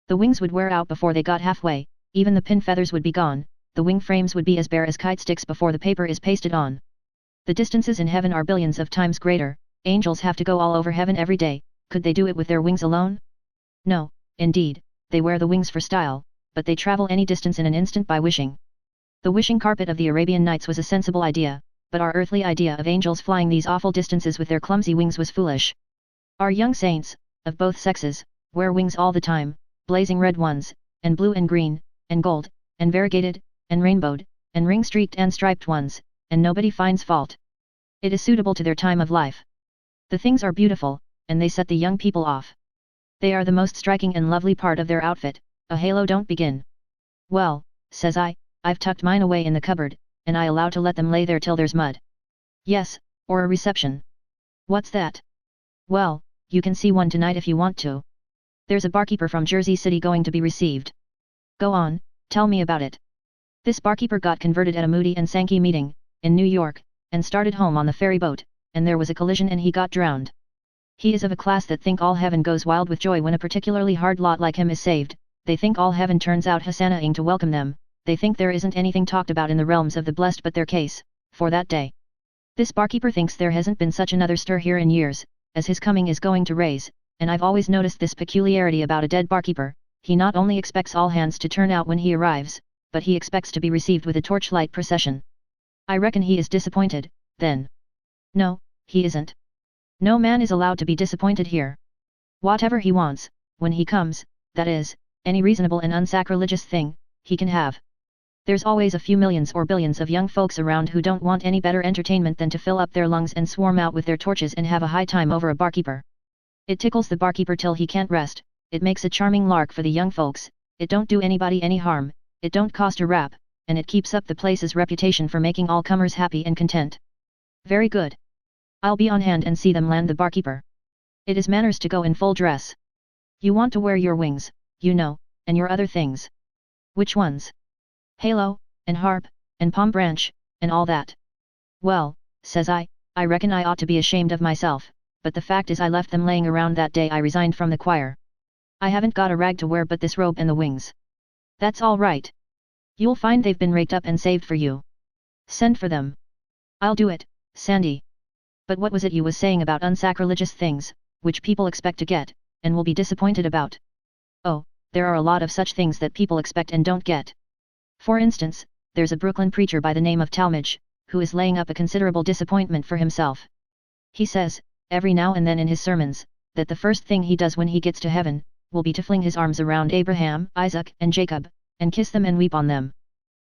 The wings would wear out before they got halfway, even the pin feathers would be gone, the wing frames would be as bare as kite sticks before the paper is pasted on. The distances in heaven are billions of times greater, angels have to go all over heaven every day, could they do it with their wings alone? No, indeed, they wear the wings for style, but they travel any distance in an instant by wishing. The wishing carpet of the Arabian Nights was a sensible idea, but our earthly idea of angels flying these awful distances with their clumsy wings was foolish. Our young saints, of both sexes, wear wings all the time, blazing red ones, and blue and green, and gold, and variegated, and rainbowed, and ring-streaked and striped ones, and nobody finds fault. It is suitable to their time of life. The things are beautiful, and they set the young people off. They are the most striking and lovely part of their outfit, a halo don't begin. "Well," says I, "I've tucked mine away in the cupboard, and I allow to let them lay there till there's mud." "Yes, or a reception." "What's that?" "Well, you can see one tonight if you want to. There's a barkeeper from Jersey City going to be received." "Go on, tell me about it." "This barkeeper got converted at a Moody and Sankey meeting, in New York, and started home on the ferry boat, and there was a collision and he got drowned. He is of a class that think all heaven goes wild with joy when a particularly hard lot like him is saved, they think all heaven turns out hosanna-ing to welcome them, they think there isn't anything talked about in the realms of the blessed but their case, for that day. This barkeeper thinks there hasn't been such another stir here in years, as his coming is going to raise, and I've always noticed this peculiarity about a dead barkeeper. He not only expects all hands to turn out when he arrives, but he expects to be received with a torchlight procession. I reckon he is disappointed, then. No, he isn't. No man is allowed to be disappointed here. Whatever he wants, when he comes, that is, any reasonable and unsacrilegious thing, he can have. There's always a few millions or billions of young folks around who don't want any better entertainment than to fill up their lungs and swarm out with their torches and have a high time over a barkeeper. It tickles the barkeeper till he can't rest, it makes a charming lark for the young folks, it don't do anybody any harm, it don't cost a rap, and it keeps up the place's reputation for making all comers happy and content. Very good. I'll be on hand and see them land the barkeeper. It is manners to go in full dress. You want to wear your wings, you know, and your other things. Which ones? Halo, and harp, and palm branch, and all that. Well, says I reckon I ought to be ashamed of myself, but the fact is I left them laying around that day I resigned from the choir. I haven't got a rag to wear but this robe and the wings. That's all right. You'll find they've been raked up and saved for you. Send for them. I'll do it, Sandy. But what was it you was saying about unsacrilegious things, which people expect to get, and will be disappointed about? Oh, there are a lot of such things that people expect and don't get. For instance, there's a Brooklyn preacher by the name of Talmage, who is laying up a considerable disappointment for himself. He says, every now and then in his sermons, that the first thing he does when he gets to heaven, will be to fling his arms around Abraham, Isaac, and Jacob, and kiss them and weep on them.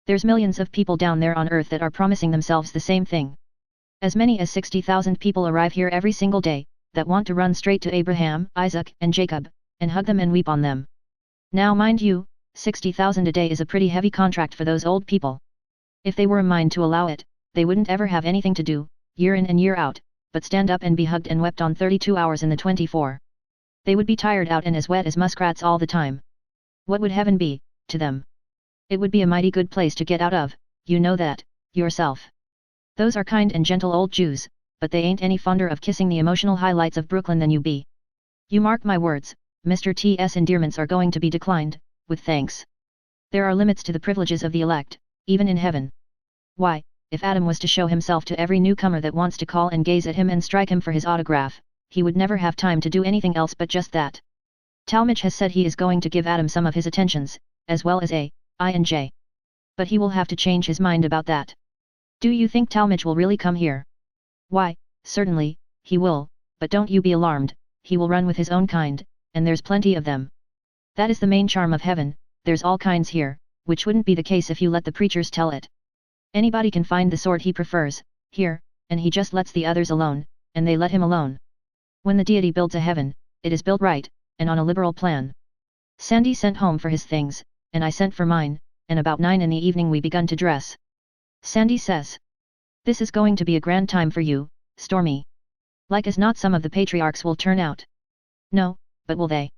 There's millions of people down there on earth that are promising themselves the same thing. As many as 60,000 people arrive here every single day, that want to run straight to Abraham, Isaac, and Jacob, and hug them and weep on them. Now mind you, 60,000 a day is a pretty heavy contract for those old people. If they were a mind to allow it, they wouldn't ever have anything to do, year in and year out, but stand up and be hugged and wept on 32 hours in the 24. They would be tired out and as wet as muskrats all the time. What would heaven be, to them? It would be a mighty good place to get out of, you know that, yourself. Those are kind and gentle old Jews, but they ain't any fonder of kissing the emotional highlights of Brooklyn than you be. You mark my words, Mr. T.'s endearments are going to be declined, with thanks. There are limits to the privileges of the elect, even in heaven. Why, if Adam was to show himself to every newcomer that wants to call and gaze at him and strike him for his autograph, he would never have time to do anything else but just that. Talmage has said he is going to give Adam some of his attentions, as well as I and J. But he will have to change his mind about that. Do you think Talmage will really come here? Why, certainly, he will, but don't you be alarmed, he will run with his own kind, and there's plenty of them. That is the main charm of heaven, there's all kinds here, which wouldn't be the case if you let the preachers tell it. Anybody can find the sort he prefers, here, and he just lets the others alone, and they let him alone. When the deity builds a heaven, it is built right, and on a liberal plan. Sandy sent home for his things, and I sent for mine, and about 9 in the evening we begun to dress. Sandy says, "This is going to be a grand time for you, Stormy. Like as not some of the patriarchs will turn out." "No, but will they?"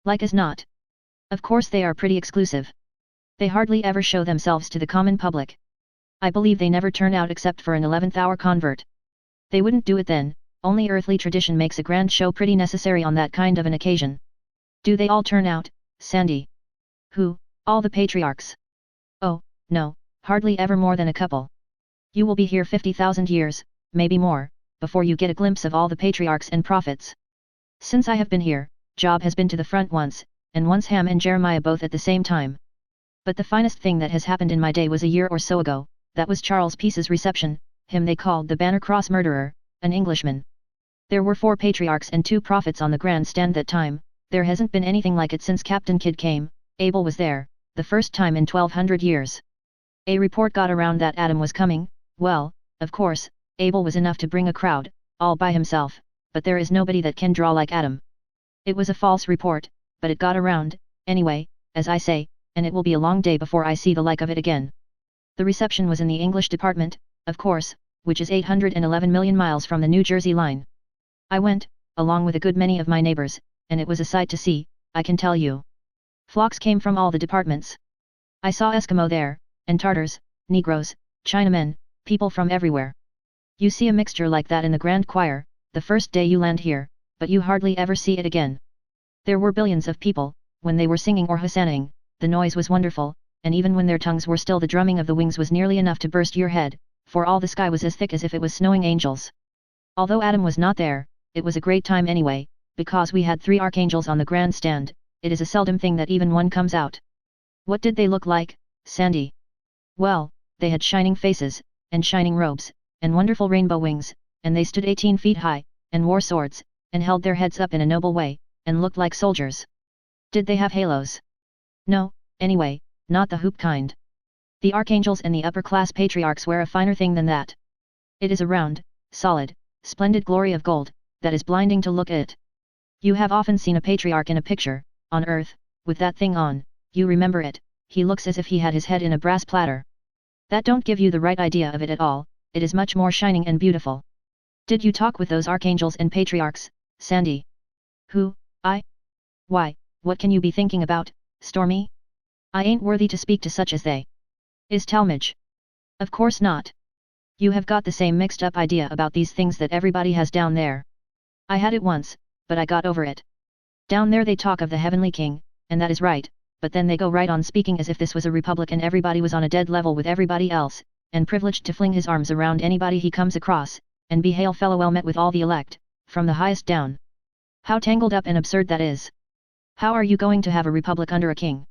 "Like as not. Of course they are pretty exclusive. They hardly ever show themselves to the common public. I believe they never turn out except for an 11th-hour convert. They wouldn't do it then, only earthly tradition makes a grand show pretty necessary on that kind of an occasion." "Do they all turn out, Sandy?" "Who, all the patriarchs?" "Oh, no, hardly ever more than a couple. You will be here 50,000 years, maybe more, before you get a glimpse of all the patriarchs and prophets. Since I have been here, Job has been to the front once, and once Ham and Jeremiah both at the same time. But the finest thing that has happened in my day was a year or so ago, that was Charles Peace's reception, him they called the Banner Cross murderer, an Englishman. There were 4 patriarchs and 2 prophets on the grandstand that time, there hasn't been anything like it since Captain Kidd came. Abel was there, the first time in 1200 years. A report got around that Adam was coming. Well, of course, Abel was enough to bring a crowd, all by himself, but there is nobody that can draw like Adam. It was a false report, but it got around, anyway, as I say, and it will be a long day before I see the like of it again. The reception was in the English department, of course, which is 811 million miles from the New Jersey line. I went, along with a good many of my neighbors, and it was a sight to see, I can tell you. Flocks came from all the departments. I saw Eskimo there, and Tartars, Negroes, Chinamen, people from everywhere. You see a mixture like that in the Grand Choir, the first day you land here, but you hardly ever see it again. There were billions of people, when they were singing or hosannaing, the noise was wonderful, and even when their tongues were still the drumming of the wings was nearly enough to burst your head, for all the sky was as thick as if it was snowing angels. Although Adam was not there, it was a great time anyway, because we had 3 archangels on the grandstand. It is a seldom thing that even one comes out. What did they look like, Sandy? Well, they had shining faces, and shining robes, and wonderful rainbow wings, and they stood 18 feet high, and wore swords, and held their heads up in a noble way, and looked like soldiers. Did they have halos? No, anyway, not the hoop kind. The archangels and the upper-class patriarchs wear a finer thing than that. It is a round, solid, splendid glory of gold, that is blinding to look at. You have often seen a patriarch in a picture, on earth, with that thing on, you remember it, he looks as if he had his head in a brass platter. That don't give you the right idea of it at all, it is much more shining and beautiful. Did you talk with those archangels and patriarchs, Sandy? Who, I? Why, what can you be thinking about, Stormy? I ain't worthy to speak to such as they. Is Talmage? Of course not. You have got the same mixed up idea about these things that everybody has down there. I had it once, but I got over it. Down there they talk of the Heavenly King, and that is right, but then they go right on speaking as if this was a republic and everybody was on a dead level with everybody else, and privileged to fling his arms around anybody he comes across, and be hail fellow well met with all the elect, from the highest down. How tangled up and absurd that is. How are you going to have a republic under a king?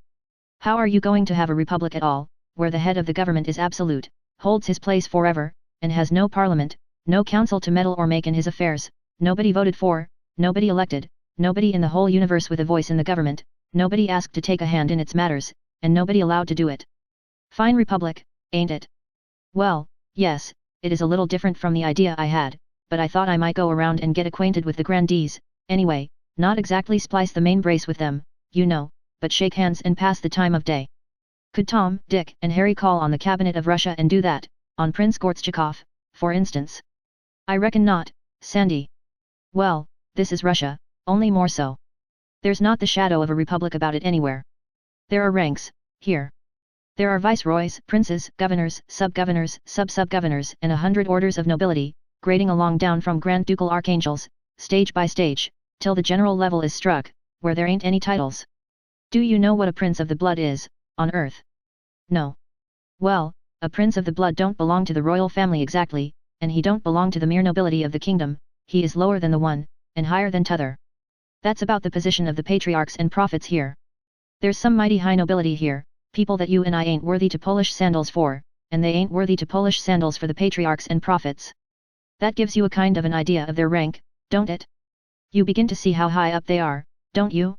How are you going to have a republic at all, where the head of the government is absolute, holds his place forever, and has no parliament, no council to meddle or make in his affairs, nobody voted for, nobody elected, nobody in the whole universe with a voice in the government, nobody asked to take a hand in its matters, and nobody allowed to do it. Fine republic, ain't it? Well, yes, it is a little different from the idea I had, but I thought I might go around and get acquainted with the grandees, anyway, not exactly splice the main brace with them, you know, but shake hands and pass the time of day. Could Tom, Dick, and Harry call on the cabinet of Russia and do that, on Prince Gortschakoff, for instance? I reckon not, Sandy. Well, this is Russia, only more so. There's not the shadow of a republic about it anywhere. There are ranks, here. There are viceroys, princes, governors, sub-governors, sub-sub-governors, and 100 orders of nobility, grading along down from grand ducal archangels, stage by stage, till the general level is struck, where there ain't any titles. Do you know what a prince of the blood is, on earth? No. Well, a prince of the blood don't belong to the royal family exactly, and he don't belong to the mere nobility of the kingdom, he is lower than the one, and higher than t'other. That's about the position of the patriarchs and prophets here. There's some mighty high nobility here, people that you and I ain't worthy to polish sandals for, and they ain't worthy to polish sandals for the patriarchs and prophets. That gives you a kind of an idea of their rank, don't it? You begin to see how high up they are, don't you?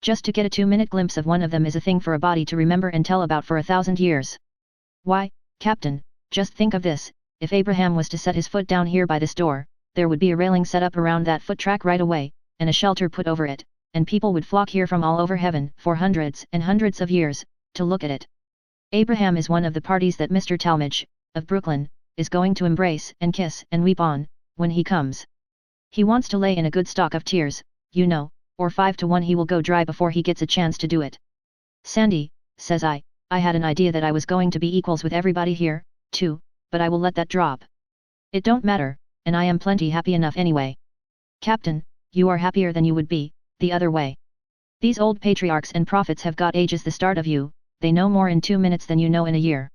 Just to get a 2-minute glimpse of one of them is a thing for a body to remember and tell about for 1,000 years. Why, Captain, just think of this, if Abraham was to set his foot down here by this door, there would be a railing set up around that foot track right away, and a shelter put over it, and people would flock here from all over heaven, for hundreds and hundreds of years, to look at it. Abraham is one of the parties that Mr. Talmage, of Brooklyn, is going to embrace and kiss and weep on, when he comes. He wants to lay in a good stock of tears, you know, or 5 to 1 he will go dry before he gets a chance to do it. Sandy, says I had an idea that I was going to be equals with everybody here, too, but I will let that drop. It don't matter, and I am plenty happy enough anyway. Captain, you are happier than you would be, the other way. These old patriarchs and prophets have got ages the start of you, they know more in 2 minutes than you know in a year.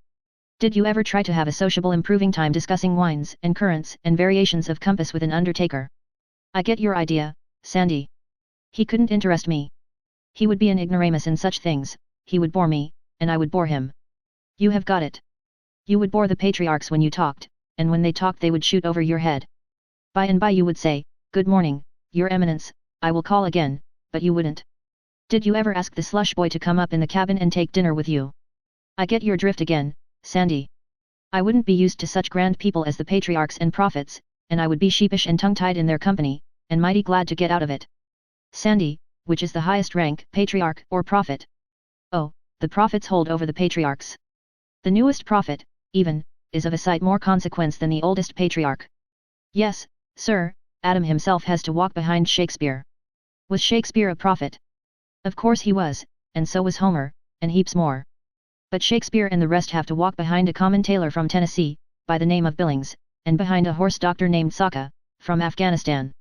Did you ever try to have a sociable improving time discussing wines and currents and variations of compass with an undertaker? I get your idea, Sandy. He couldn't interest me. He would be an ignoramus in such things, he would bore me, and I would bore him. You have got it. You would bore the patriarchs when you talked, and when they talked they would shoot over your head. By and by you would say, "Good morning, Your Eminence, I will call again," but you wouldn't. Did you ever ask the slush boy to come up in the cabin and take dinner with you? I get your drift again, Sandy. I wouldn't be used to such grand people as the patriarchs and prophets, and I would be sheepish and tongue-tied in their company, and mighty glad to get out of it. Sandy, which is the highest rank, patriarch or prophet? Oh, the prophets hold over the patriarchs. The newest prophet, even, is of a sight more consequence than the oldest patriarch. Yes, sir, Adam himself has to walk behind Shakespeare. Was Shakespeare a prophet? Of course he was, and so was Homer, and heaps more. But Shakespeare and the rest have to walk behind a common tailor from Tennessee, by the name of Billings, and behind a horse doctor named Saka, from Afghanistan.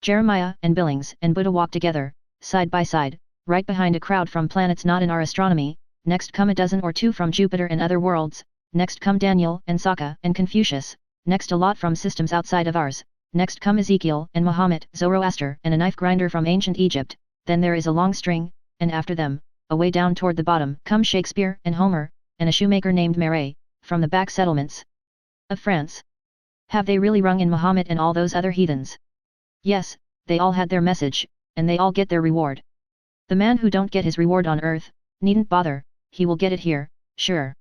Jeremiah and Billings and Buddha walk together, side by side, right behind a crowd from planets not in our astronomy, next come a dozen or two from Jupiter and other worlds, next come Daniel and Sokka and Confucius, next a lot from systems outside of ours, next come Ezekiel and Muhammad, Zoroaster and a knife grinder from ancient Egypt, then there is a long string, and after them, away down toward the bottom, come Shakespeare and Homer, and a shoemaker named Marais, from the back settlements of France. Have they really rung in Muhammad and all those other heathens? Yes, they all had their message, and they all get their reward. The man who don't get his reward on earth, needn't bother, he will get it here, sure.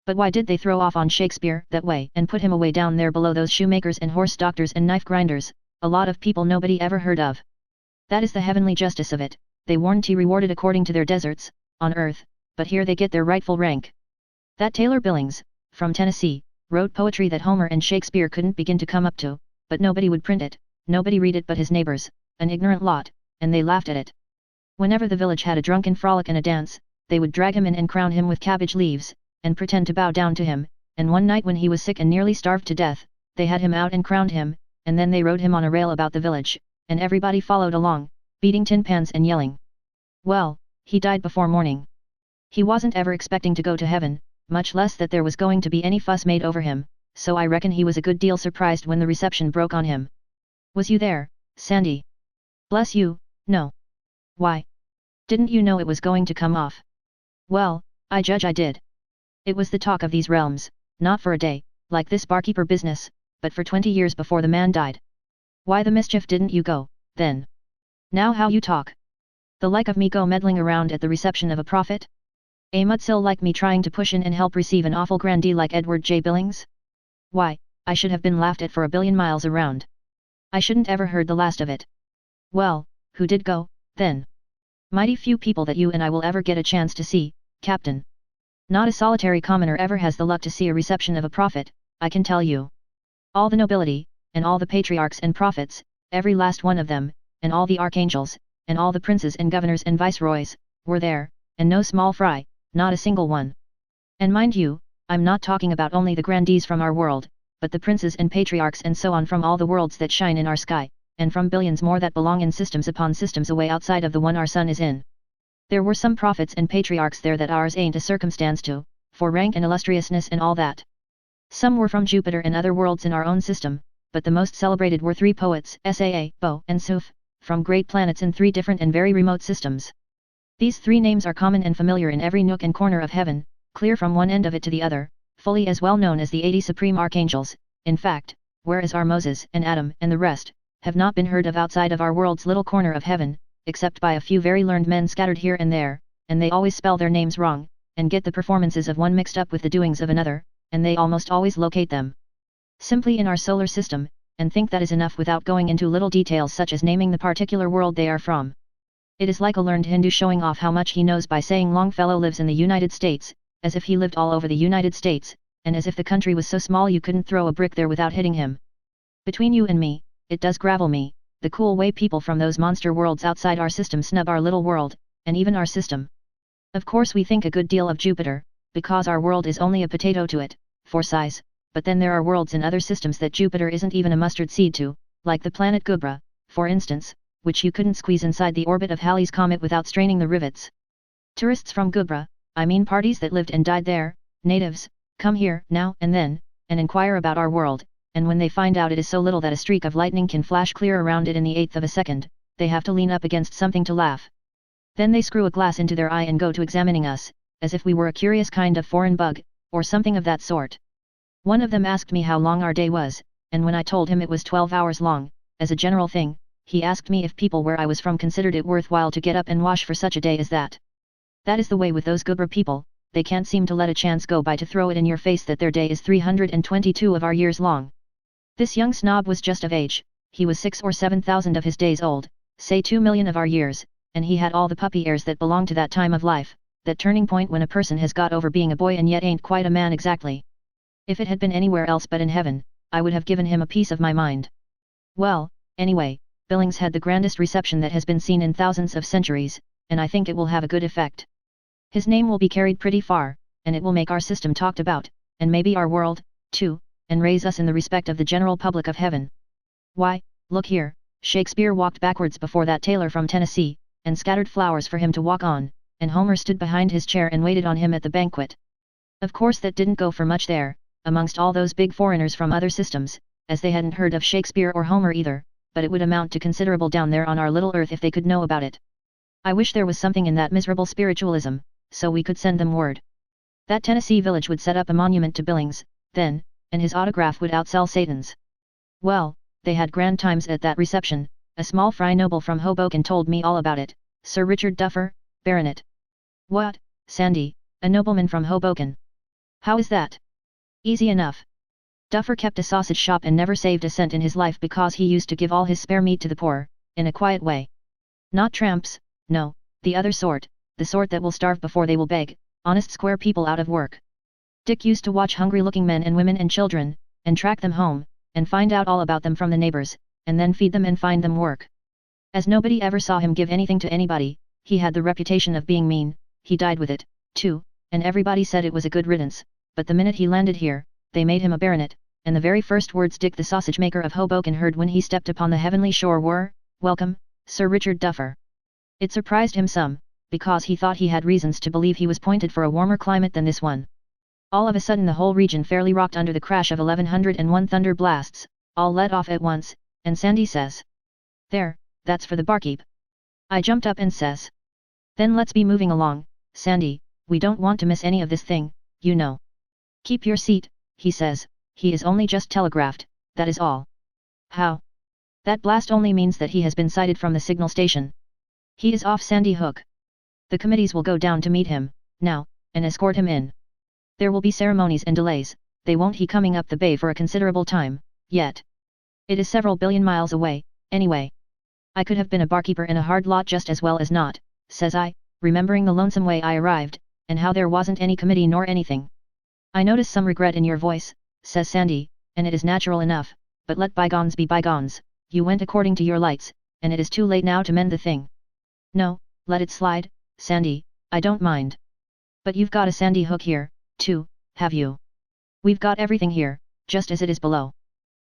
But why did they throw off on Shakespeare that way and put him away down there below those shoemakers and horse doctors and knife grinders, a lot of people nobody ever heard of? That is the heavenly justice of it, they weren't rewarded according to their deserts, on earth, but here they get their rightful rank. That Taylor Billings, from Tennessee, wrote poetry that Homer and Shakespeare couldn't begin to come up to, but nobody would print it, nobody read it but his neighbors, an ignorant lot, and they laughed at it. Whenever the village had a drunken frolic and a dance, they would drag him in and crown him with cabbage leaves, and pretend to bow down to him, and one night when he was sick and nearly starved to death, they had him out and crowned him, and then they rode him on a rail about the village, and everybody followed along, beating tin pans and yelling. Well, he died before morning. He wasn't ever expecting to go to heaven, much less that there was going to be any fuss made over him, so I reckon he was a good deal surprised when the reception broke on him. Was you there, Sandy? Bless you, no. Why? Didn't you know it was going to come off? Well, I judge I did. It was the talk of these realms, not for a day, like this barkeeper business, but for 20 years before the man died. Why the mischief didn't you go, then? Now how you talk? The like of me go meddling around at the reception of a prophet? A mudsill like me trying to push in and help receive an awful grandee like Edward J. Billings? Why, I should have been laughed at for a billion miles around. I shouldn't ever heard the last of it. Well, who did go, then? Mighty few people that you and I will ever get a chance to see, Captain. Not a solitary commoner ever has the luck to see a reception of a prophet, I can tell you. All the nobility, and all the patriarchs and prophets, every last one of them, and all the archangels, and all the princes and governors and viceroys, were there, and no small fry, not a single one. And mind you, I'm not talking about only the grandees from our world, but the princes and patriarchs and so on from all the worlds that shine in our sky, and from billions more that belong in systems upon systems away outside of the one our sun is in. There were some prophets and patriarchs there that ours ain't a circumstance to, for rank and illustriousness and all that. Some were from Jupiter and other worlds in our own system, but the most celebrated were 3 poets, Saa, Bo, and Suf, from great planets in 3 different and very remote systems. These 3 names are common and familiar in every nook and corner of heaven, clear from one end of it to the other, fully as well known as the 80 supreme archangels, in fact, whereas our Moses and Adam and the rest, have not been heard of outside of our world's little corner of heaven, except by a few very learned men scattered here and there, and they always spell their names wrong, and get the performances of one mixed up with the doings of another, and they almost always locate them simply in our solar system, and think that is enough without going into little details such as naming the particular world they are from. It is like a learned Hindu showing off how much he knows by saying Longfellow lives in the United States, as if he lived all over the United States, and as if the country was so small you couldn't throw a brick there without hitting him. Between you and me, it does gravel me, the cool way people from those monster worlds outside our system snub our little world, and even our system. Of course we think a good deal of Jupiter, because our world is only a potato to it, for size, but then there are worlds in other systems that Jupiter isn't even a mustard seed to, like the planet Gubra, for instance, which you couldn't squeeze inside the orbit of Halley's Comet without straining the rivets. Tourists from Gubra, I mean parties that lived and died there, natives, come here now and then, and inquire about our world, and when they find out it is so little that a streak of lightning can flash clear around it in the 1/8 of a second, they have to lean up against something to laugh. Then they screw a glass into their eye and go to examining us, as if we were a curious kind of foreign bug, or something of that sort. One of them asked me how long our day was, and when I told him it was 12 hours long, as a general thing, he asked me if people where I was from considered it worthwhile to get up and wash for such a day as that. That is the way with those Gubra people, they can't seem to let a chance go by to throw it in your face that their day is 322 of our years long. This young snob was just of age, he was 6 or 7,000 of his days old, say 2 million of our years, and he had all the puppy airs that belong to that time of life, that turning point when a person has got over being a boy and yet ain't quite a man exactly. If it had been anywhere else but in heaven, I would have given him a piece of my mind. Well, anyway, Billings had the grandest reception that has been seen in thousands of centuries, and I think it will have a good effect. His name will be carried pretty far, and it will make our system talked about, and maybe our world, too, and raise us in the respect of the general public of heaven. Why, look here, Shakespeare walked backwards before that tailor from Tennessee, and scattered flowers for him to walk on, and Homer stood behind his chair and waited on him at the banquet. Of course that didn't go for much there, amongst all those big foreigners from other systems, as they hadn't heard of Shakespeare or Homer either, but it would amount to considerable down there on our little earth if they could know about it. I wish there was something in that miserable spiritualism, so we could send them word. That Tennessee village would set up a monument to Billings, then, and his autograph would outsell Satan's. Well, they had grand times at that reception. A small fry noble from Hoboken told me all about it, Sir Richard Duffer, Baronet. What, Sandy, a nobleman from Hoboken? How is that? Easy enough. Duffer kept a sausage shop and never saved a cent in his life because he used to give all his spare meat to the poor, in a quiet way. Not tramps, no, the other sort, the sort that will starve before they will beg, honest square people out of work. Dick used to watch hungry-looking men and women and children, and track them home, and find out all about them from the neighbors, and then feed them and find them work. As nobody ever saw him give anything to anybody, he had the reputation of being mean. He died with it, too, and everybody said it was a good riddance, but the minute he landed here, they made him a baronet, and the very first words Dick the sausage maker of Hoboken heard when he stepped upon the heavenly shore were, "Welcome, Sir Richard Duffer." It surprised him some, because he thought he had reasons to believe he was pointed for a warmer climate than this one. All of a sudden the whole region fairly rocked under the crash of 1101 thunder blasts, all let off at once, and Sandy says, "There, that's for the barkeep." I jumped up and says, "Then let's be moving along, Sandy, we don't want to miss any of this thing, you know." "Keep your seat," he says, "he is only just telegraphed, that is all." "How?" "That blast only means that he has been sighted from the signal station. He is off Sandy Hook. The committees will go down to meet him, now, and escort him in. There will be ceremonies and delays, they won't he coming up the bay for a considerable time, yet. It is several billion miles away, anyway. I could have been a barkeeper in a hard lot just as well as not," says I, remembering the lonesome way I arrived, and how there wasn't any committee nor anything. "I notice some regret in your voice," says Sandy, "and it is natural enough, but let bygones be bygones, you went according to your lights, and it is too late now to mend the thing." "No, let it slide, Sandy, I don't mind. But you've got a Sandy Hook here, too, have you?" "We've got everything here, just as it is below.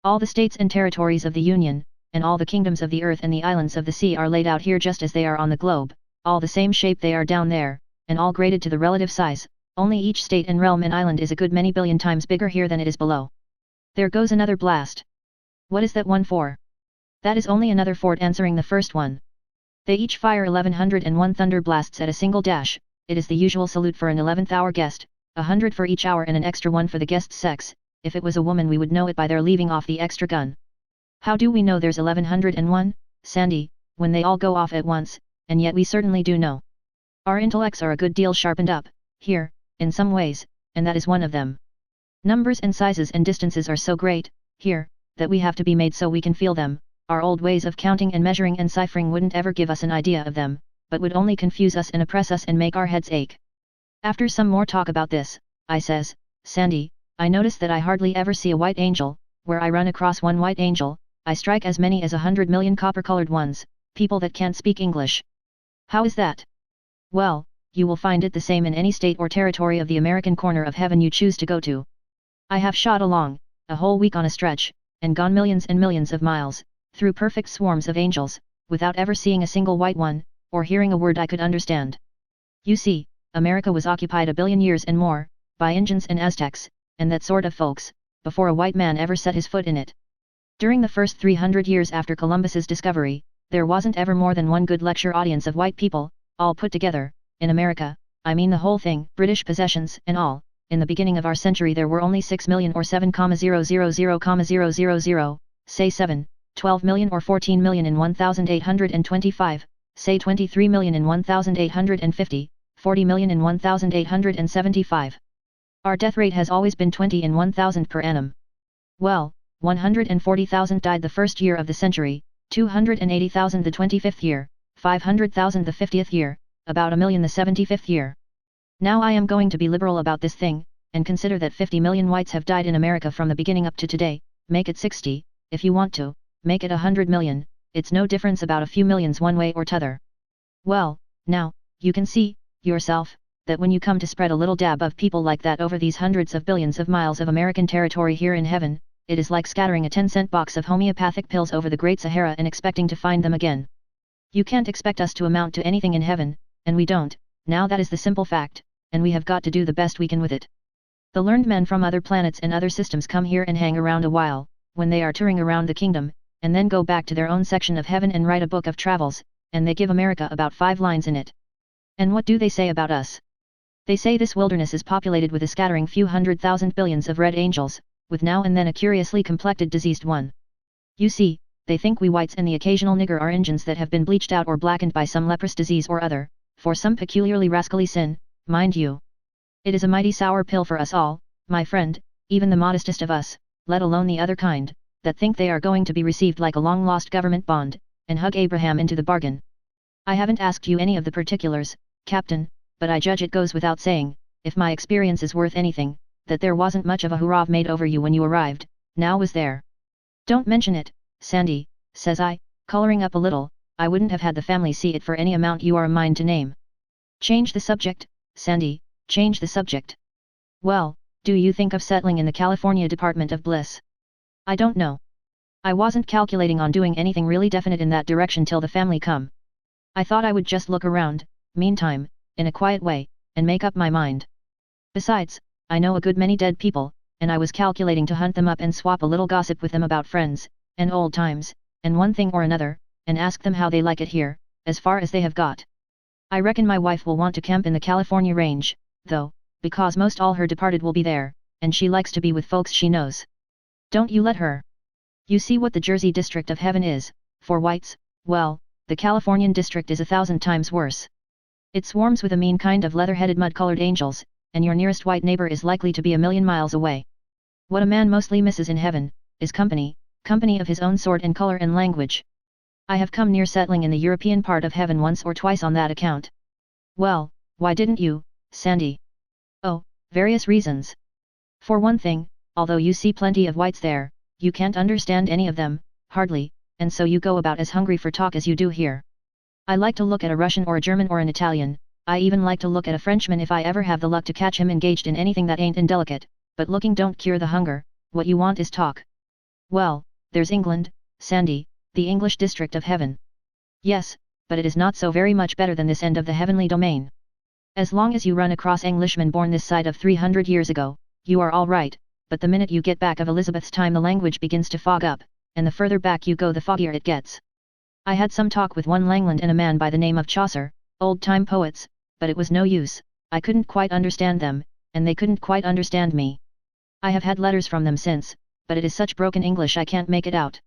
All the states and territories of the Union, and all the kingdoms of the earth and the islands of the sea are laid out here just as they are on the globe, all the same shape they are down there, and all graded to the relative size, only each state and realm and island is a good many billion times bigger here than it is below." There goes another blast. "What is that one for?" "That is only another fort answering the first one. They each fire 1101 thunder blasts at a single dash. It is the usual salute for an 11th hour guest, 100 for each hour and an extra one for the guest's sex. If it was a woman we would know it by their leaving off the extra gun." "How do we know there's 1101, Sandy, when they all go off at once, and yet we certainly do know. Our intellects are a good deal sharpened up, here, in some ways, and that is one of them. Numbers and sizes and distances are so great, here, that we have to be made so we can feel them. Our old ways of counting and measuring and ciphering wouldn't ever give us an idea of them, but would only confuse us and oppress us and make our heads ache." After some more talk about this, I says, "Sandy, I notice that I hardly ever see a white angel. Where I run across one white angel, I strike as many as 100 million copper-colored ones, people that can't speak English. How is that?" "Well, you will find it the same in any state or territory of the American corner of heaven you choose to go to. I have shot along, a whole week on a stretch, and gone millions and millions of miles, through perfect swarms of angels, without ever seeing a single white one, or hearing a word I could understand. You see, America was occupied a billion years and more, by Indians and Aztecs, and that sort of folks, before a white man ever set his foot in it. During the first 300 years after Columbus's discovery, there wasn't ever more than one good lecture audience of white people, all put together, in America, I mean the whole thing, British possessions and all. In the beginning of our century there were only 6 million or 7,000,000, say 7, 12 million or 14 million in 1825, say 23 million in 1850, 40 million in 1875. Our death rate has always been 20 in 1,000 per annum. Well, 140,000 died the first year of the century, 280,000 the 25th year, 500,000 the 50th year, about a million the 75th year. Now I am going to be liberal about this thing, and consider that 50 million whites have died in America from the beginning up to today. Make it 60, if you want to, make it 100 million, it's no difference about a few millions one way or t'other. Well, now, you can see, yourself, that when you come to spread a little dab of people like that over these hundreds of billions of miles of American territory here in heaven, it is like scattering a 10-cent box of homeopathic pills over the Great Sahara and expecting to find them again. You can't expect us to amount to anything in heaven, and we don't, now that is the simple fact, and we have got to do the best we can with it. The learned men from other planets and other systems come here and hang around a while, when they are touring around the kingdom, and then go back to their own section of heaven and write a book of travels, and they give America about 5 lines in it. And what do they say about us? They say this wilderness is populated with a scattering few 100,000 billions of red angels, with now and then a curiously complected diseased one. You see, they think we whites and the occasional nigger are Injuns that have been bleached out or blackened by some leprous disease or other, for some peculiarly rascally sin, mind you. It is a mighty sour pill for us all, my friend, even the modestest of us, let alone the other kind, that think they are going to be received like a long-lost government bond, and hug Abraham into the bargain. I haven't asked you any of the particulars, Captain, but I judge it goes without saying, if my experience is worth anything, that there wasn't much of a hurrah made over you when you arrived, now was there? Don't mention it, Sandy, says I, coloring up a little, I wouldn't have had the family see it for any amount you are a mind to name. Change the subject, Sandy, change the subject. Well, do you think of settling in the California Department of Bliss? I don't know. I wasn't calculating on doing anything really definite in that direction till the family come. I thought I would just look around, meantime, in a quiet way, and make up my mind. Besides, I know a good many dead people, and I was calculating to hunt them up and swap a little gossip with them about friends, and old times, and one thing or another, and ask them how they like it here, as far as they have got. I reckon my wife will want to camp in the California range, though, because most all her departed will be there, and she likes to be with folks she knows. Don't you let her. You see what the Jersey district of heaven is, for whites, well, the Californian district is 1,000 times worse. It swarms with a mean kind of leather-headed mud-colored angels, and your nearest white neighbor is likely to be 1,000,000 miles away. What a man mostly misses in heaven, is company, company of his own sort and color and language. I have come near settling in the European part of heaven once or twice on that account. Well, why didn't you, Sandy? Oh, various reasons. For one thing, although you see plenty of whites there, you can't understand any of them, hardly, and so you go about as hungry for talk as you do here. I like to look at a Russian or a German or an Italian, I even like to look at a Frenchman if I ever have the luck to catch him engaged in anything that ain't indelicate, but looking don't cure the hunger, what you want is talk. Well, there's England, Sandy, the English district of heaven. Yes, but it is not so very much better than this end of the heavenly domain. As long as you run across Englishmen born this side of 300 years ago, you are all right, but the minute you get back of Elizabeth's time the language begins to fog up, and the further back you go the foggier it gets. I had some talk with one Langland and a man by the name of Chaucer, old-time poets, but it was no use, I couldn't quite understand them, and they couldn't quite understand me. I have had letters from them since, but it is such broken English I can't make it out.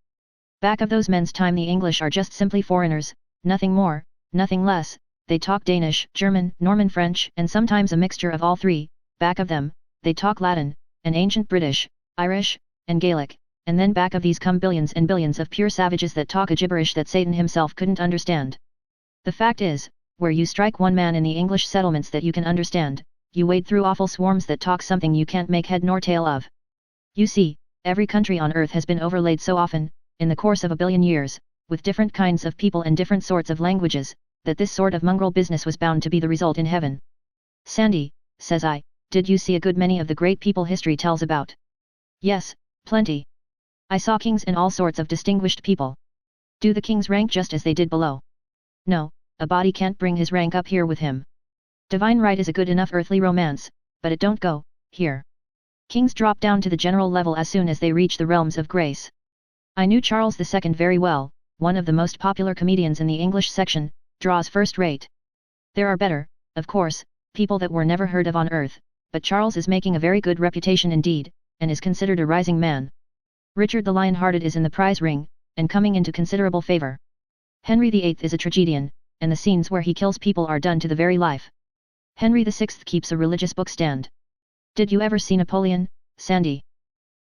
Back of those men's time the English are just simply foreigners, nothing more, nothing less, they talk Danish, German, Norman French, and sometimes a mixture of all three. Back of them, they talk Latin, and ancient British, Irish, and Gaelic, and then back of these come billions and billions of pure savages that talk a gibberish that Satan himself couldn't understand. The fact is, where you strike one man in the English settlements that you can understand, you wade through awful swarms that talk something you can't make head nor tail of. You see, every country on earth has been overlaid so often, in the course of 1,000,000,000 years, with different kinds of people and different sorts of languages, that this sort of mongrel business was bound to be the result in heaven. Sandy, says I, did you see a good many of the great people history tells about? Yes, plenty. I saw kings and all sorts of distinguished people. Do the kings rank just as they did below? No, a body can't bring his rank up here with him. Divine right is a good enough earthly romance, but it don't go, here. Kings drop down to the general level as soon as they reach the realms of grace. I knew Charles II very well, one of the most popular comedians in the English section, draws first rate. There are better, of course, people that were never heard of on earth, but Charles is making a very good reputation indeed, and is considered a rising man. Richard the Lion-Hearted is in the prize ring, and coming into considerable favor. Henry VIII is a tragedian, and the scenes where he kills people are done to the very life. Henry VI keeps a religious book stand. Did you ever see Napoleon, Sandy?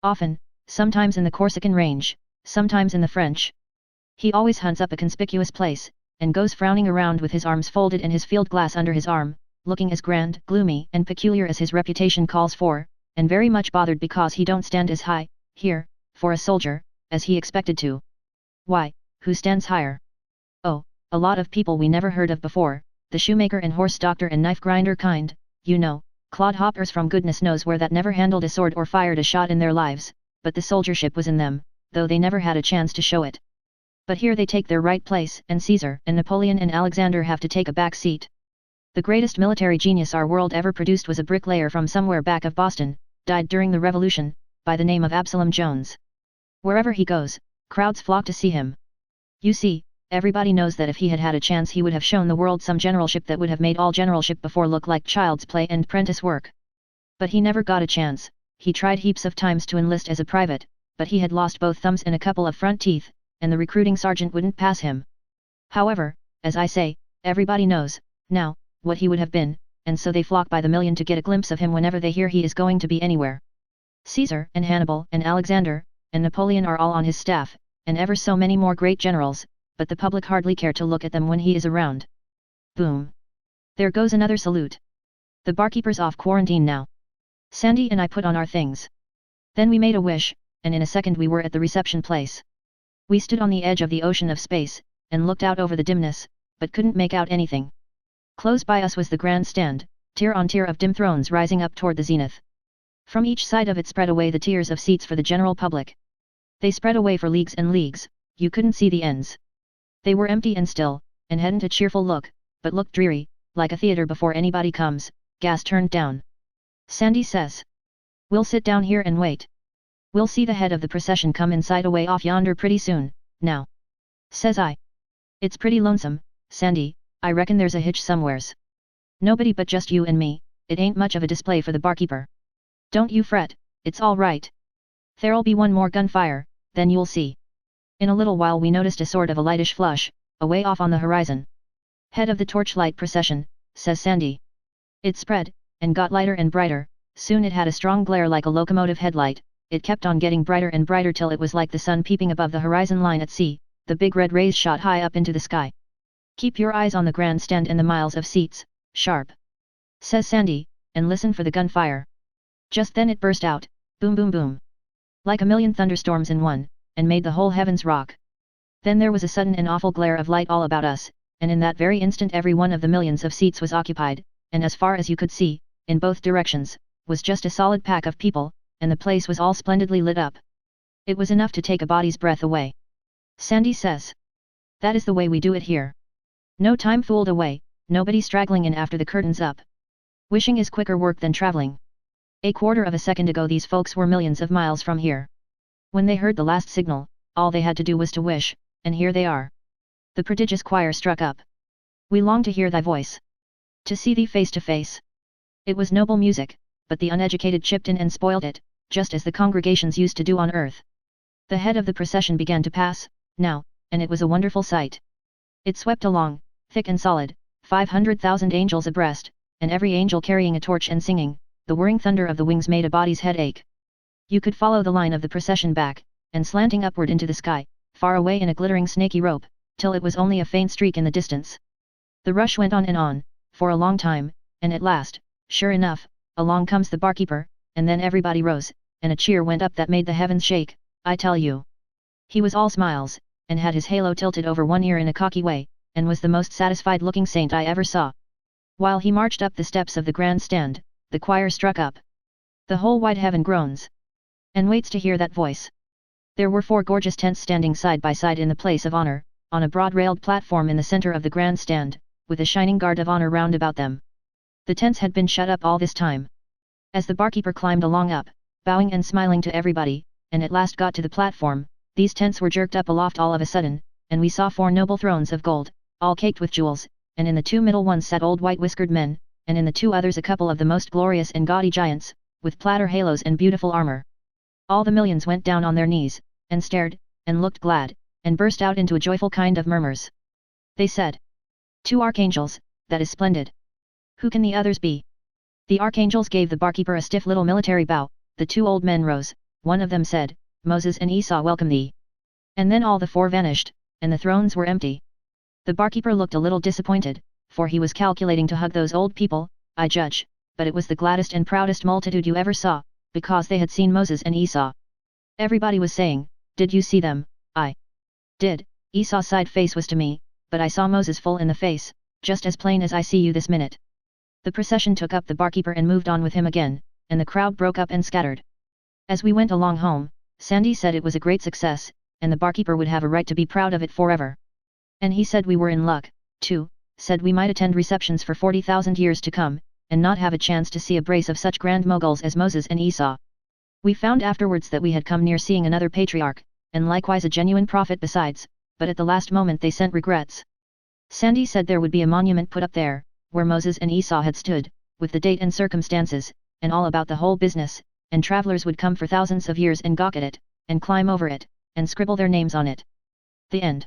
Often, sometimes in the Corsican range, sometimes in the French. He always hunts up a conspicuous place, and goes frowning around with his arms folded and his field glass under his arm, looking as grand, gloomy, and peculiar as his reputation calls for, and very much bothered because he don't stand as high, here, for a soldier, as he expected to. Why, who stands higher? Oh, a lot of people we never heard of before, the shoemaker and horse doctor and knife grinder kind, you know, clodhoppers from goodness knows where that never handled a sword or fired a shot in their lives, but the soldiership was in them, though they never had a chance to show it. But here they take their right place, and Caesar and Napoleon and Alexander have to take a back seat. The greatest military genius our world ever produced was a bricklayer from somewhere back of Boston, died during the revolution, by the name of Absalom Jones. Wherever he goes, crowds flock to see him. You see, everybody knows that if he had had a chance he would have shown the world some generalship that would have made all generalship before look like child's play and prentice work. But he never got a chance. He tried heaps of times to enlist as a private, but he had lost both thumbs and a couple of front teeth, and the recruiting sergeant wouldn't pass him. However, as I say, everybody knows, now, what he would have been, and so they flock by the million to get a glimpse of him whenever they hear he is going to be anywhere. Caesar, and Hannibal, and Alexander, and Napoleon are all on his staff, and ever so many more great generals, but the public hardly care to look at them when he is around. Boom! There goes another salute. The barkeeper's off quarantine now. Sandy and I put on our things. Then we made a wish, and in a second we were at the reception place. We stood on the edge of the ocean of space, and looked out over the dimness, but couldn't make out anything. Close by us was the grandstand, tier on tier of dim thrones rising up toward the zenith. From each side of it spread away the tiers of seats for the general public. They spread away for leagues and leagues, you couldn't see the ends. They were empty and still, and hadn't a cheerful look, but looked dreary, like a theater before anybody comes, gas turned down. Sandy says. We'll sit down here and wait. We'll see the head of the procession come inside away off yonder pretty soon, now. Says I. It's pretty lonesome, Sandy, I reckon there's a hitch somewheres. Nobody but just you and me, it ain't much of a display for the barkeeper. Don't you fret, it's all right. There'll be one more gunfire, then you'll see. In a little while we noticed a sort of a lightish flush, away off on the horizon. Head of the torchlight procession, says Sandy. It spread, and got lighter and brighter, soon it had a strong glare like a locomotive headlight, it kept on getting brighter and brighter till it was like the sun peeping above the horizon line at sea, the big red rays shot high up into the sky. Keep your eyes on the grandstand and the miles of seats, sharp. Says Sandy, and listen for the gunfire. Just then it burst out, boom boom boom. Like a million thunderstorms in one, and made the whole heavens rock. Then there was a sudden and awful glare of light all about us, and in that very instant every one of the millions of seats was occupied, and as far as you could see, in both directions, was just a solid pack of people, and the place was all splendidly lit up. It was enough to take a body's breath away. Sandy says. That is the way we do it here. No time fooled away, nobody straggling in after the curtains up. Wishing is quicker work than traveling. A quarter of a second ago these folks were millions of miles from here. When they heard the last signal, all they had to do was to wish, and here they are. The prodigious choir struck up. We long to hear thy voice. To see thee face to face. It was noble music, but the uneducated chipped in and spoiled it, just as the congregations used to do on earth. The head of the procession began to pass, now, and it was a wonderful sight. It swept along, thick and solid, 500,000 angels abreast, and every angel carrying a torch and singing. The whirring thunder of the wings made a body's head ache. You could follow the line of the procession back, and slanting upward into the sky, far away in a glittering snaky rope, till it was only a faint streak in the distance. The rush went on and on, for a long time, and at last, sure enough, along comes the barkeeper, and then everybody rose, and a cheer went up that made the heavens shake, I tell you. He was all smiles, and had his halo tilted over one ear in a cocky way, and was the most satisfied looking saint I ever saw. While he marched up the steps of the grandstand, the choir struck up. The whole wide heaven groans. And waits to hear that voice. There were 4 gorgeous tents standing side by side in the place of honor, on a broad-railed platform in the center of the grandstand, with a shining guard of honor round about them. The tents had been shut up all this time. As the barkeeper climbed along up, bowing and smiling to everybody, and at last got to the platform, these tents were jerked up aloft all of a sudden, and we saw 4 noble thrones of gold, all caked with jewels, and in the 2 middle ones sat old white-whiskered men, and in the 2 others a couple of the most glorious and gaudy giants, with platter halos and beautiful armor. All the millions went down on their knees, and stared, and looked glad, and burst out into a joyful kind of murmurs. They said, 2 archangels, that is splendid. Who can the others be? The archangels gave the barkeeper a stiff little military bow, the 2 old men rose, one of them said, Moses and Esau welcome thee. And then all the 4 vanished, and the thrones were empty. The barkeeper looked a little disappointed, for he was calculating to hug those old people, I judge, but it was the gladdest and proudest multitude you ever saw, because they had seen Moses and Esau. Everybody was saying, did you see them? I did. Esau's side face was to me, but I saw Moses full in the face, just as plain as I see you this minute. The procession took up the barkeeper and moved on with him again, and the crowd broke up and scattered. As we went along home, Sandy said it was a great success, and the barkeeper would have a right to be proud of it forever. And he said we were in luck, too, said we might attend receptions for 40,000 years to come, and not have a chance to see a brace of such grand moguls as Moses and Esau. We found afterwards that we had come near seeing another patriarch, and likewise a genuine prophet besides, but at the last moment they sent regrets. Sandy said there would be a monument put up there, where Moses and Esau had stood, with the date and circumstances, and all about the whole business, and travellers would come for thousands of years and gawk at it, and climb over it, and scribble their names on it. The end.